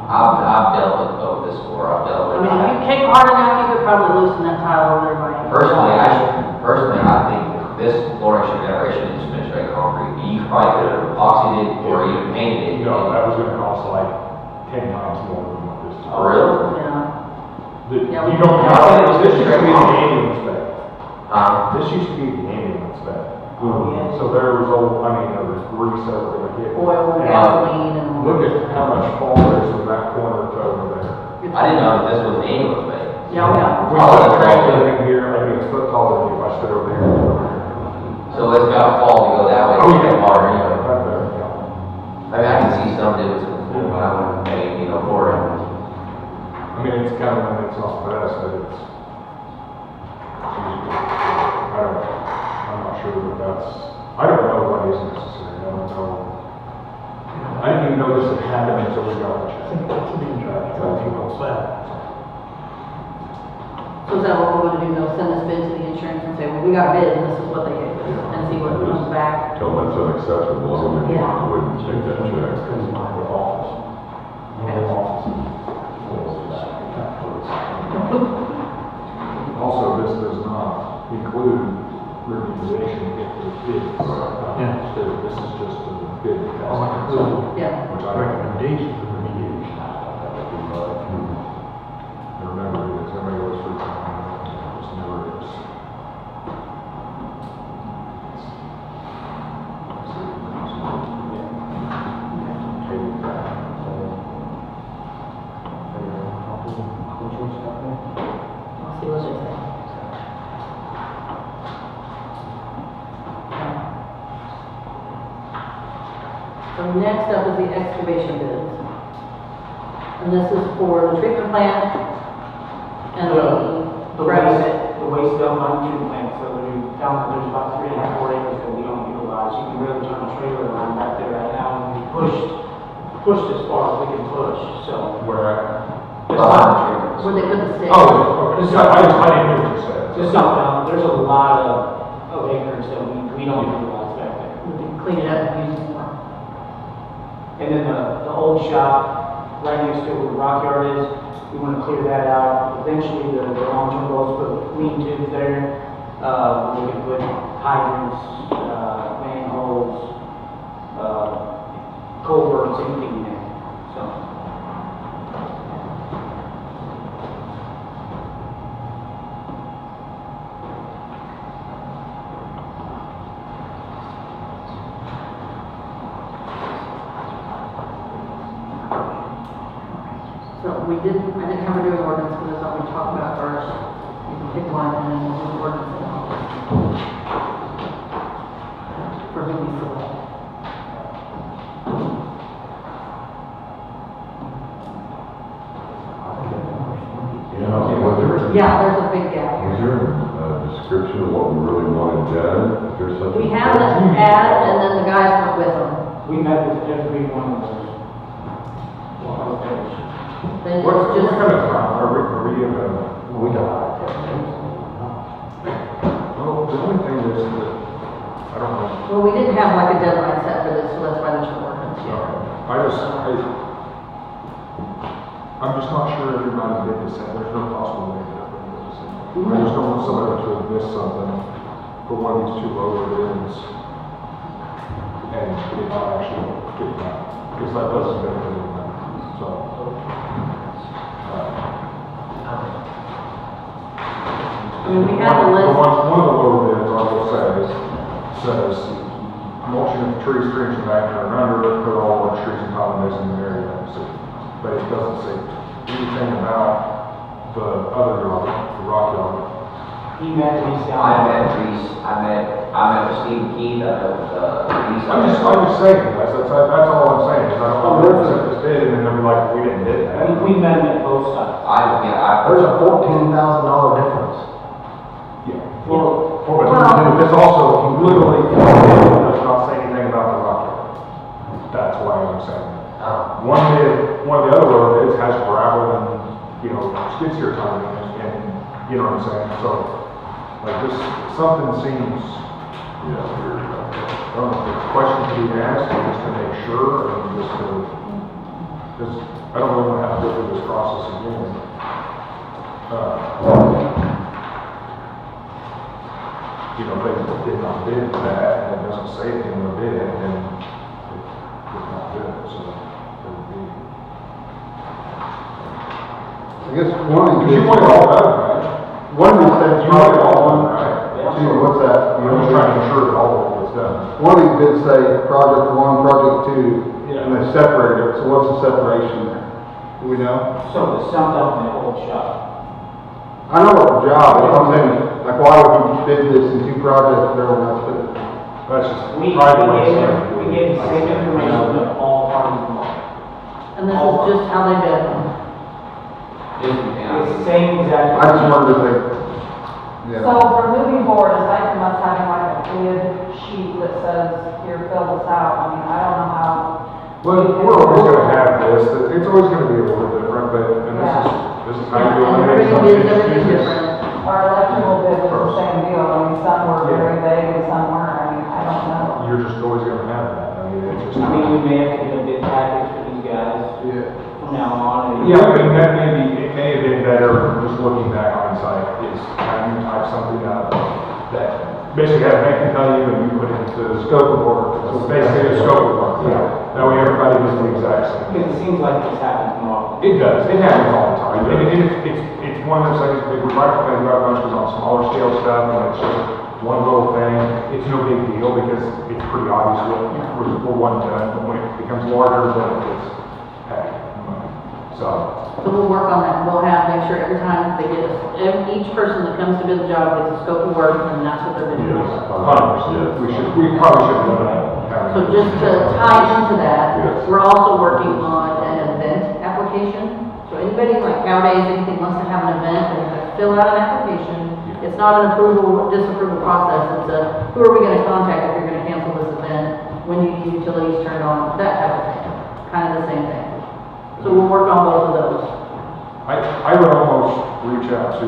I've dealt with both this before, I've dealt I with. mean, if you kick hard enough, you could probably loosen that tile over there by. Personally, I think this flooring generation is finished straight concrete. You probably could have epoxied it or even painted it. No, that was gonna cost like 10 times more than what this is. Oh, really? Yeah. You Yeah, don't, this used to be the ambulance spec. Um, This used to be the ambulance spec. Yeah. So there was there was grease over the hit. Oil and gasoline and. Look at how much fall there is from that corner to over there. I didn't know that this was the ambulance bay. Yeah, yeah. If we put a tractor in here, maybe it's a foot taller than if I stood over there. So it's got to fall to go that way to get water anyway. Right there, yeah. I mean, I can see some difference in the floor, but I wouldn't pay, for it. I mean, it's kind of when it's not best, but it's. I'm not sure that that's, I don't know what is necessary, I don't know. I didn't even know this had happened until we got the check. That's the insurance. So is that what we're gonna do, they'll send this bid to the insurance and say, well, we got a bid and this is what they gave us, and see what comes back. Tell them it's unacceptable, and then Yeah. I wouldn't take that check. Also, this does not include remediation if there is. Yeah. So this is just a bid. All I can do Yeah. Which is I recommendations for remediation. there never is, everybody goes through time, it just never is. I'll see what they say. So next up is the excavation bids. And this is for the treatment plant and the gravel pit. The waste dump on treatment plant, so we found that there's about 3.5, 4 acres that we don't utilize. You can really turn a trailer around back there right now, and we pushed as far as we can push, so. Where at? It's not, Where they put the stakes. Oh, okay, I didn't hear what you said. it's not down, there's a lot of acres that we don't utilize back there. We can clean it up and use it more. And then the old shop, right next to where the rock yard is, we want to clear that out. Eventually, the long-term goal is to put clean tubes there. We can put hydrants, manholes, culverts, anything in there, so. So I didn't have to do an ordinance, because I thought we'd talk about it first. You can pick one and then we'll do the ordinance and all. For who we select. Was there, Yeah, there's a big gap was here. there a description of what we really wanted done? If there's such a. We have an ad, and then the guys went with them. We met with every one of those. Then What it's just, kind of, are we in a? We got Well, the only thing is that, I don't know. well, we didn't have like a deadline set for this, so that's why there's no ordinance yet. I'm just not sure everybody did the same, there's no possible way that everybody did the same. I just don't want somebody to have missed something for one of these two lower bids and it not actually get done, because that doesn't benefit anyone, so. I mean, we have a list. One of the lower bids, I will say, says mulching of trees, streams, and back and under, put all large trees and colonies in the area. So, but it doesn't say anything about the other yard, the rock yard. He met me, I met Reese, I met with Steve Keith, I met with, Reese. I'm just saying, that's all I'm saying, is I don't want to accept this bid and then they'll be like, we didn't bid that. We met him at both sides. There's a $14,000 difference. Yeah. Well, But this also literally does not say anything about the rock yard. That's why I'm saying that. One of the other lower bids has gravel and, skid steer time and, you know what I'm saying? So, like this, something seems, Yeah, weird about that. I don't know, if it's a question to be asked, or just to make sure, or just to, because I don't really want to have to go through this process again. If they did not bid that, and it doesn't say anything in the bid, then it's not good, so it would be. I guess one of Because these. you want it all done, right? One of these things, You want it all probably, done, right? what's that? I'm just trying to ensure that all of it was done. One of these bids say project one, project two, Yeah. and they separate it, so what's the separation there? Do we know? so it's summed up in the old shop. I know what the job is, I'm saying, like, why would you bid this in two projects if everyone else bid it? That's just We private way of gave saying. we gave the same information to all parties involved. And this is just how they bid them. It's the same exact. I just wondered if they, So for moving forward, aside from us having like a bid sheet that says, here, fill this out, I mean, I don't know how. Well, we're always gonna have this, it's always gonna be a little different, but, and this is how you do And it. everybody bids everything different. Our electrical bid was the same deal, I mean, some were very vague and some weren't, I mean, I don't know. You're just always gonna have that, I mean, it's just. I mean, we may have to get a bid package for these guys yeah. from now on. Yeah, I mean, it may have been better, just looking back on site, is how you type something up that basically have bank account you and you put it into the scope of work. So it's basically a scope of work. Yeah. That way everybody does the exact same. Because it seems like this happens more often. It does, it happens all the time. And it's one of those things, we like to think about bunch, because on smaller scale stuff, when it's just one little thing, it's no big deal, because it's pretty obvious what we're one done, but when it becomes larger, then it gets heavy. So, So we'll work on that, we'll make sure every time they get each person that comes to bid the job gets a scope of work, and that's what they're bidding on. 100%, we probably should have done that. So just to tie into that, Yes. we're also working on an event application. So anybody like nowadays, anything wants to have an event, they have to fill out an application. It's not an approval, disapproval process, it's a, who are we gonna contact if you're gonna cancel this event? When do you need utilities turned on? That type of thing, kind of the same thing. So we'll work on both of those. I would almost reach out to,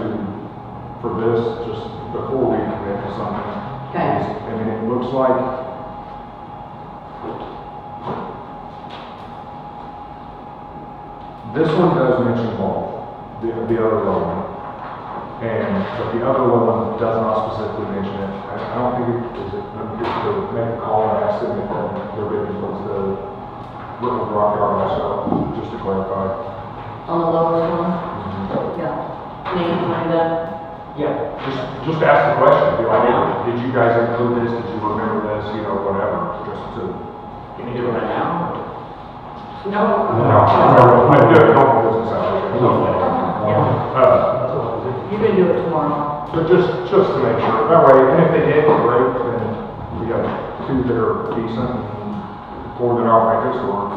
for this, just before we commit to something. Okay. I mean, it looks like this one does mention both, the other low one. But the other low one does not specifically mention it. I don't think it, is it, to make a call and ask them if their bidding was the Little Rock Yard myself, just to clarify. On the lowest one? Yeah. Name, like that? Yeah. Just ask the question, be like, did you guys include this, did you remember this, whatever, just to. Can you do it right now? No. I do it normal business hours. You can do it tomorrow. So just to make sure, that way, and if they did, great, then we have two that are decent, and four that are like this, or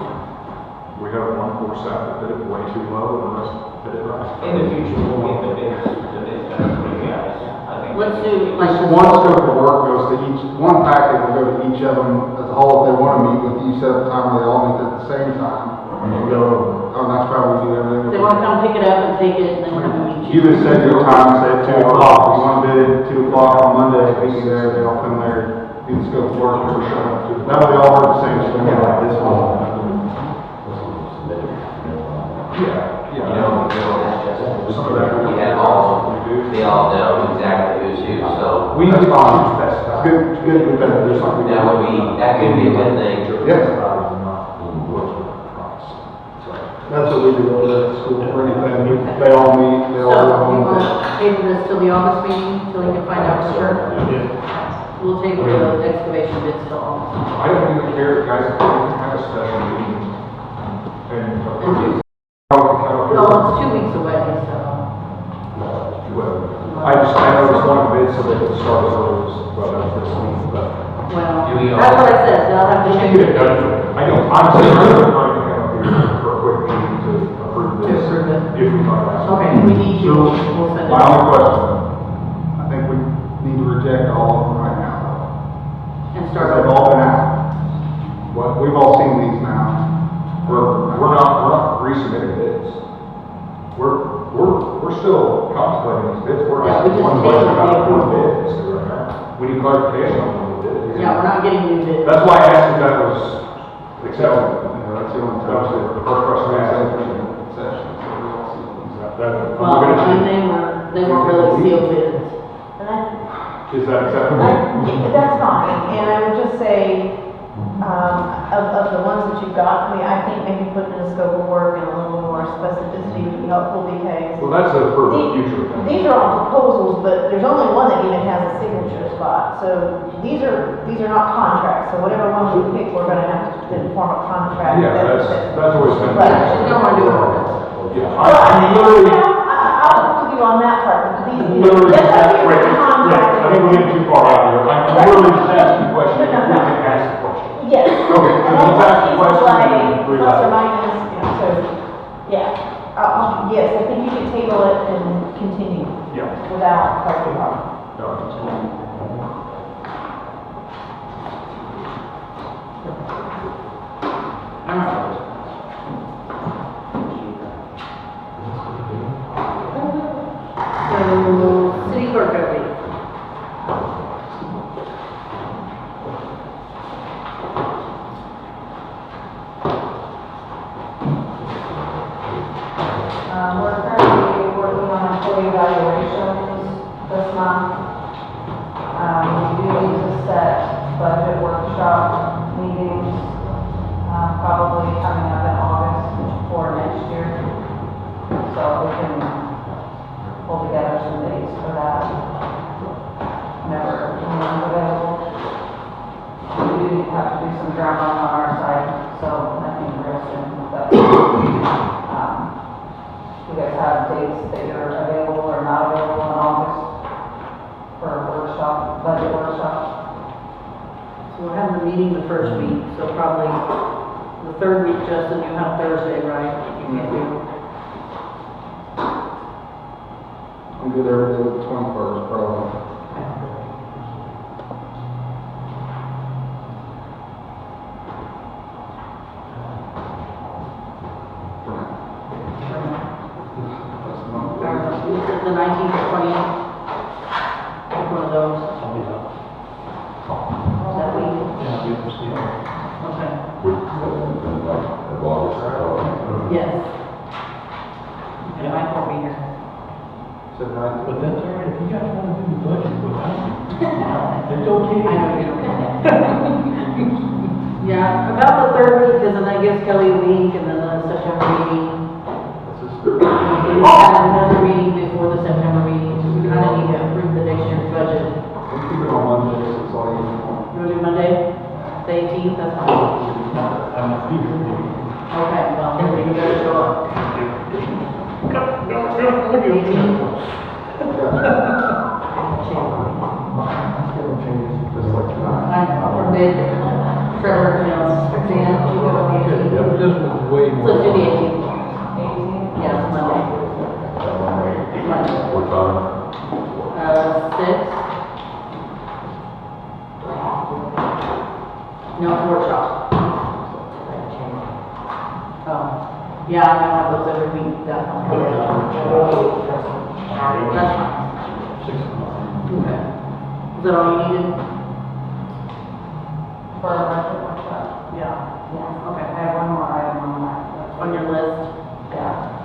we have one poor staff that did it way too low, and the rest did it right. In the future, we'll get the bids better for you guys. I think. Let's do like Just this. one scope of work goes to each, one packet will go to each of them as a whole. If they want to meet with you, set up a time where they all meet at the same time. And go over. Oh, that's probably do everything. They wanna come pick it up and take it, and then come and meet You you. would set your time, say at 2 o'clock. If you want to bid it at 2 o'clock on Monday, meet you there, they all come there, do the scope of work, or show up to. That way they all heard the same thing. This one. You know, Some of that. we have all, they all know exactly who's who, so We need to specify. It's good, we better do something. that could be a good thing. Yes. That's what we do over there at school, or anything, they all meet, they So, all go you home. wanna table this till the August meeting, till we can find out for sure? We'll table the excavation bids till August. I don't even care, guys, if we can have a special meeting and approve it. No, it's 2 weeks away, so. I noticed one bid so they could start as early as, this week, but. Well, Do we all- that's what I said, they'll have to Just to change get it it. done. I don't, I'm saying, I'm trying to come up here for a quick meeting to approve this. To approve it. If we find out. Okay, we need you, So, we'll send it. my only question, I think we need to reject all of them right now, though. And Because start. they've all been out. Well, we've all seen these now. We're not resubmitting bids. We're still contemplating these bids. We're Yeah, we asking just one tabled question the about one approval. bid. So right now, we need clarification on one bid. Yeah, we're not getting new bids. That's why I asked if that was acceptable. That's the only That was the first question I asked. Session, so we all see these. Well, and they weren't really sealed bids. And I, Is that acceptable? That's fine, and I would just say, of the ones that you've got, I mean, I think maybe putting a scope of work and a little more specificity would be helpful, because Well, that's for the future thing. these are all proposals, but there's only one that even has a signature spot, so these are not contracts, so whatever one we pick, we're gonna have to then form a contract. Yeah, that's always been. But- You don't wanna do it. Yeah, Well, I literally, I'll work with you on that part, but these, literally, that's just a wait, contract. I think we're getting too far out here. I'm literally just asking a question, if we can ask a question. Yes. Okay, And let's that's ask the question and like, agree plus on or it. minus, so, yeah. Yes, I think you can table it and continue Yeah. without question mark. So, city clerk update. We're currently working on employee evaluations this month. We do so nothing real soon, but, you guys have dates that you're available or not available in August for a workshop, budget workshop? So we're having the meeting the first week, so probably the third week, Justin, you have Thursday, right? You can't do. I'm good every day with the 21st, probably. The 19th or 20th, one of those. Is that week? Okay. Of August. Yes. And Mike won't be here. So tonight, But that's all right, if you guys wanna do the budget without me, it's okay. I know you don't. Yeah, about the third week, because then that gives Kelly a week, and then the September meeting. We have another meeting before the September meeting, so we kind of need to approve the next year's budget. we'll keep it on Monday, so it's all you want. You want to do Monday, the 18th, that's fine. I'm a fever. Okay, well, then you better show up. 18th. Just like tonight. I forbid Trevor, Dan, you go on the 18th. Yeah, but this was way more. Let's do the 18th. 18th? Yes, Monday. Monday. What time? 6. No, it's workshop. Oh, yeah, I know those every week, definitely. That's fine. 6 o'clock. Okay. Is that all you needed? For a budget workshop? Yeah. Yeah, okay, I have one more item on that. On your list? Yeah.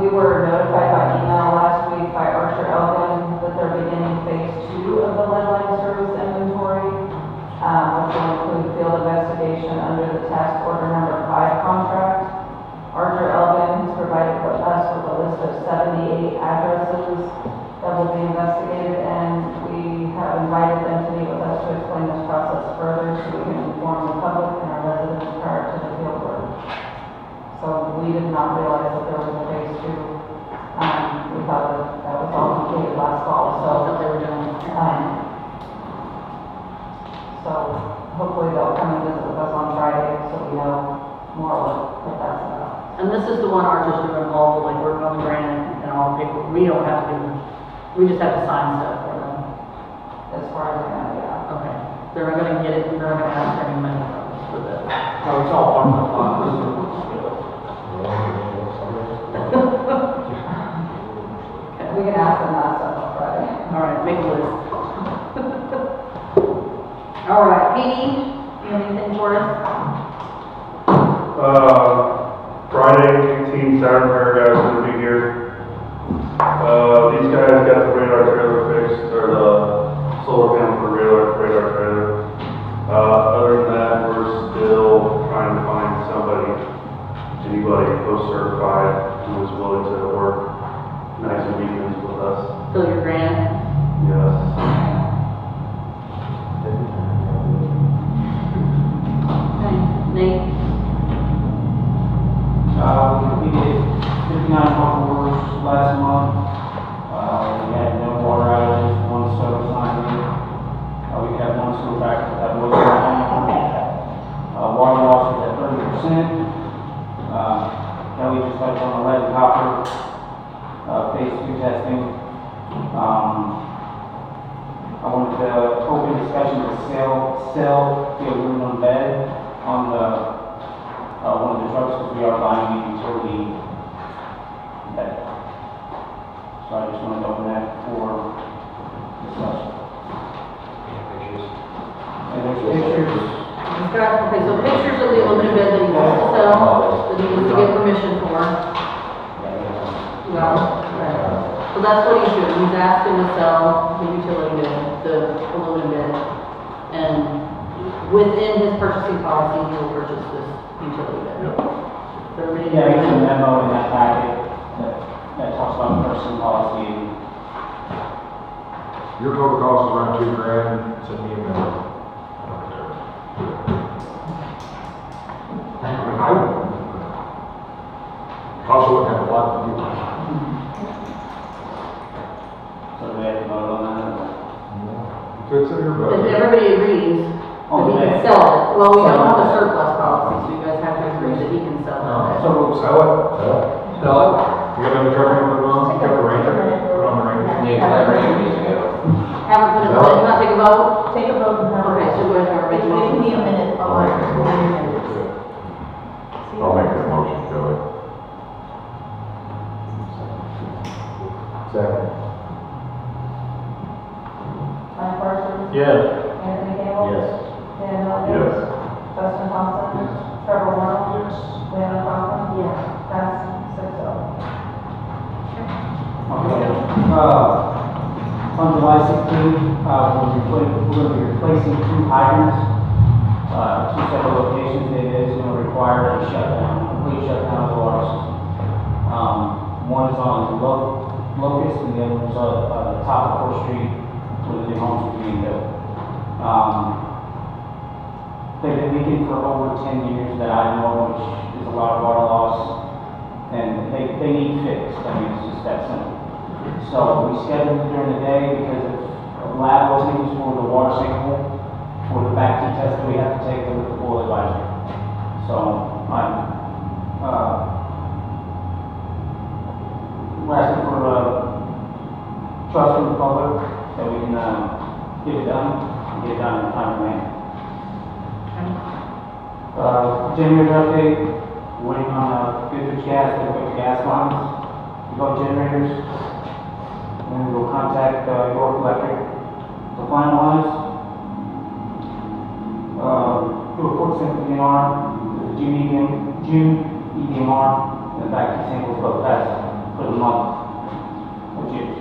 We were notified by email last week by Archer Elgin that they're beginning phase 2 of the lead line service inventory, which will include field investigation under the task order number 5 contract. Archer Elgin has provided us with a list of 78 addresses that will be investigated, and we have invited them to meet with us to explain this process further so we can inform the public and our residents prior to the field work. So we did not realize that there was a phase 2. We thought that was all completed last fall, That's so, what they were doing. so hopefully they'll come and visit with us on Friday so we know more what that's about. And this is the one Archer's doing all, like, work on the grant and all the paper. We don't have to do, we just have to sign stuff for them. As far as I know, yeah. Okay. They're not gonna get it, they're not gonna ask for any money from us for this. Oh, it's all part of the fund. We can ask them that stuff on Friday. All right, make a list. All right, Petey, you have anything for us? Friday, 18, Saturn Repair guys gonna be here. These guys got the radar trailer fixed, or the solar panel for the radar trailer. Other than that, we're still trying to find anybody post-certified who is willing to work nights and weekends with us. Fill your grant? Yes. Okay, Nate? We did 59 pump orders last month. We had no water outages, one service line leak. We had one sewer factor that was down. Water loss was at 30%. Kelly just touched on the lead and copper, phase 2 testing. I wanted to open discussion to sell the aluminum bed on the one of the trucks, because we are buying a utility bed. So I just wanted to open that for discussion. And there's pictures. He's got, okay, so pictures of the aluminum bed that he wants to sell, that he needs to get permission for. Well, okay. So that's what he's doing, he's asking to sell the utility bed, the aluminum bed. And within his purchasing policy, he will purchase this utility bed. So everybody Yeah, there's a agree? memo in that packet that talks about purchasing policy. Your total cost is around $2,000, send me a memo. Well, we don't have a surplus policy, so you guys have to agree that he can sell that. So we'll sell it. Sell it. You got another truck you want to put it on? You got the Ranger? Put it on the Ranger. Yeah, that range needs to go. Haven't put it, you want to take a vote? Take a vote and Okay, so we're going to Give make me a minute. I'll make that motion, Kelly. Second. Mike Parsons? Yes. Anthony Campbell? Yes. Dan Hillis? Yes. Dustin Thompson? Trevor Warren? Leanna Cochran? Yes. Pass 6-0. On July 16th, we're going to be replacing 2 hydrants, 2 separate locations. It is going to require a shutdown, complete shutdown of the water system. One is on Locust, and the other one's on the top of 4th Street, where the new homes are being built. They've been leaking for over 10 years that I know, which is a lot of water loss, and they need fixed. I mean, it's just that simple. So we scheduled it during the day because of lab openings for the water sample, for the back test that we have to take with the board advisory. So we're asking for trust from the public that we can get it done in a timely manner. Generator update, waiting on Goodrich Gas, they put the gas lines, both generators. And then we'll contact York Electric to finalize. Do a report sent to DNR, the June EDMR, and the back to samples both tests for the month of June.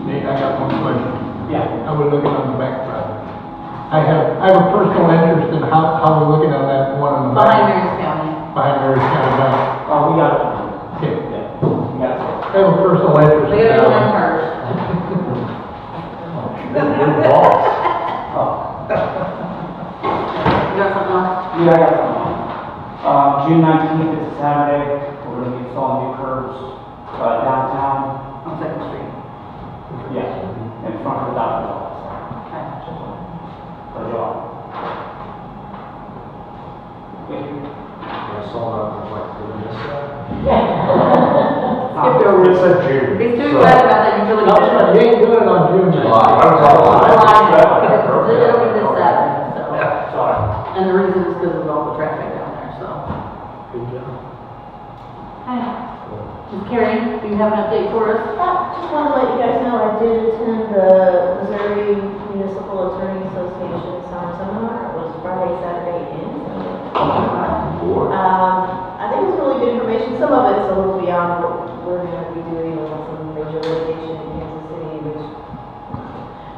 Nate, I got one question. Yeah. I was looking on the back side. I have a personal interest in how we're looking on that one on the Behind back. Mary's County. Behind Mary's County Bank. Oh, we got it. Okay. Yeah, we got it. I have a personal interest We in gotta that do them one. first. You're the boss. Oh. You got something else? Yeah, I got something. June 19th is a Saturday. We're going to be installing new curbs downtown. On 2nd Street. Yeah, in front of the doctor's office. For July. I saw that, I was like, did I miss that? Skipped over. It said June. He's too excited about that utility. No, sir, you ain't doing it on June. July. I was all July, like, it'll be this Saturday, so. Sorry. And the reason is because of all the traffic down there, so. Good job. Hi. Ms. Carrie, do you have an update for us? Just want to let you guys know, I did attend the Missouri Municipal Attorney Association summer seminar. It was Friday, Saturday, and Sunday. Boy. I think it's really good information. Some of it's a little beyond what we're going to be doing with some major litigation in Kansas City, which,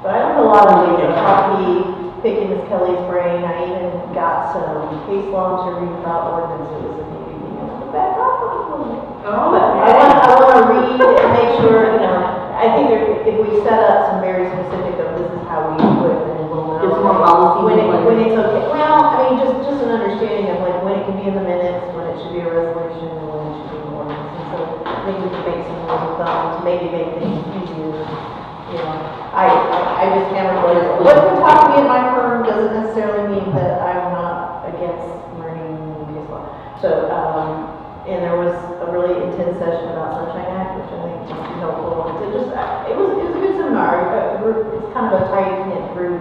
but I learned a lot of legal property, picking Ms. Kelly's brain. I even got some case law to read about ordinances and maybe being able to back off a little bit. Oh, But I want to read and make sure, I think if we set up some very specific of this is how we do it, then we'll know. Get some more policies When in place. when it's okay, well, I mean, just an understanding of like when it can be in the minutes, when it should be a resolution, and when it should be an ordinance. And so maybe we can make some rules of thumb to maybe make things easier. I just hammered what you talk to me at my firm doesn't necessarily mean that I'm not against learning case law. So, and there was a really intense session about Sunshine Act, which I think was helpful. It was a good seminar. It's kind of a tight-knit group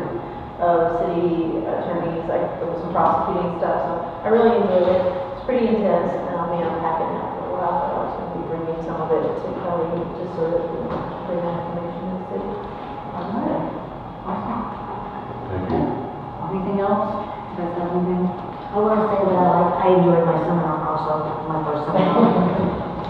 of city attorneys. There was some prosecuting stuff, so I really enjoyed it. It's pretty intense, and I'll be unpacking that for a while, but I was going to be bringing some of it to Kelly just so that we can bring that information to the city. All right. Awesome. Thank you. Anything else? You guys have anything? I want to say that I enjoyed my seminar also, my first seminar.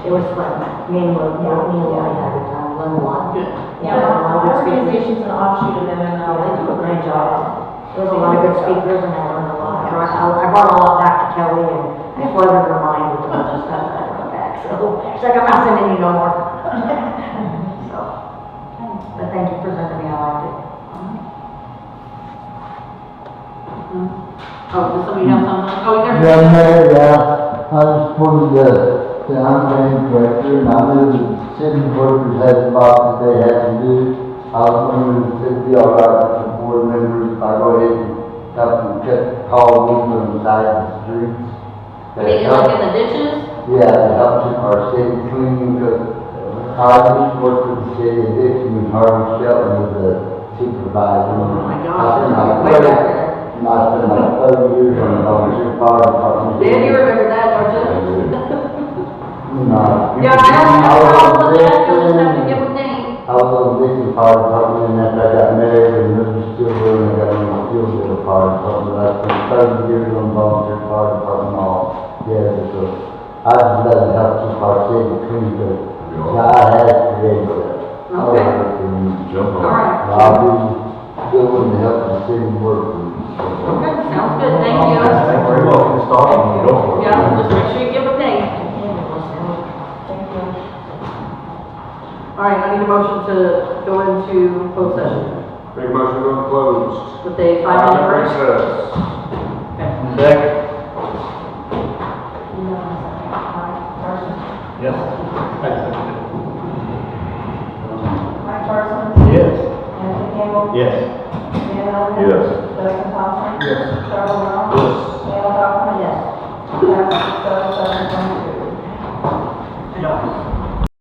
It was fun. Me and Lily had a time, learned a lot. Yeah, my organization's an offshoot of MML. They do a great job. There was a lot of good speakers and I learned a lot. I brought a lot back to Kelly and I flooded her mind with a bunch of stuff that I brought back. So she's like, I'm not sending you no more. So, but thank you for presenting me. I liked it. Oh, does somebody have something? Oh, you got Yeah, Mayor, I just wanted to say I'm the director, and I knew the city workers had a lot that they had to do. I was wondering if it'd be all right to support board members, if I go ahead and help them cut tall weeds on the side of the streets. I mean, like in the ditches? Yeah, it helps keep our city clean, because I used to work for the city of Dixon, and Harvey Shelton was the supervisor. Oh my I gosh, spent that's like way back 30 there. and I spent like 30 years on the volunteer fire department. Dan, you remember that, don't you? No. Yeah, I don't have a problem with that, you'll just have to give them name. I was on Dixon Fire Department, and after I got married, and moved to Stillwater, and I got on the Stillwater Fire Department. I spent 30 years on volunteer fire department all together, so I just let it help keep our city clean, but God has created that. Okay. Jump on. All right. I'll be doing to help the city work. Okay, sounds good, thank you. Thank you very much for the start, and go for it. Yeah, just make sure you give them name. Thank you. All right, I need a motion to go into closed session Make a motion to go closed. with a 5-minute break. Recess. Okay. Second. Yes. Mike Parsons? Yes. Anthony Campbell? Yes. Dan Elliott? Yes. Justin Thompson? Yes. Charles Brown? Yes.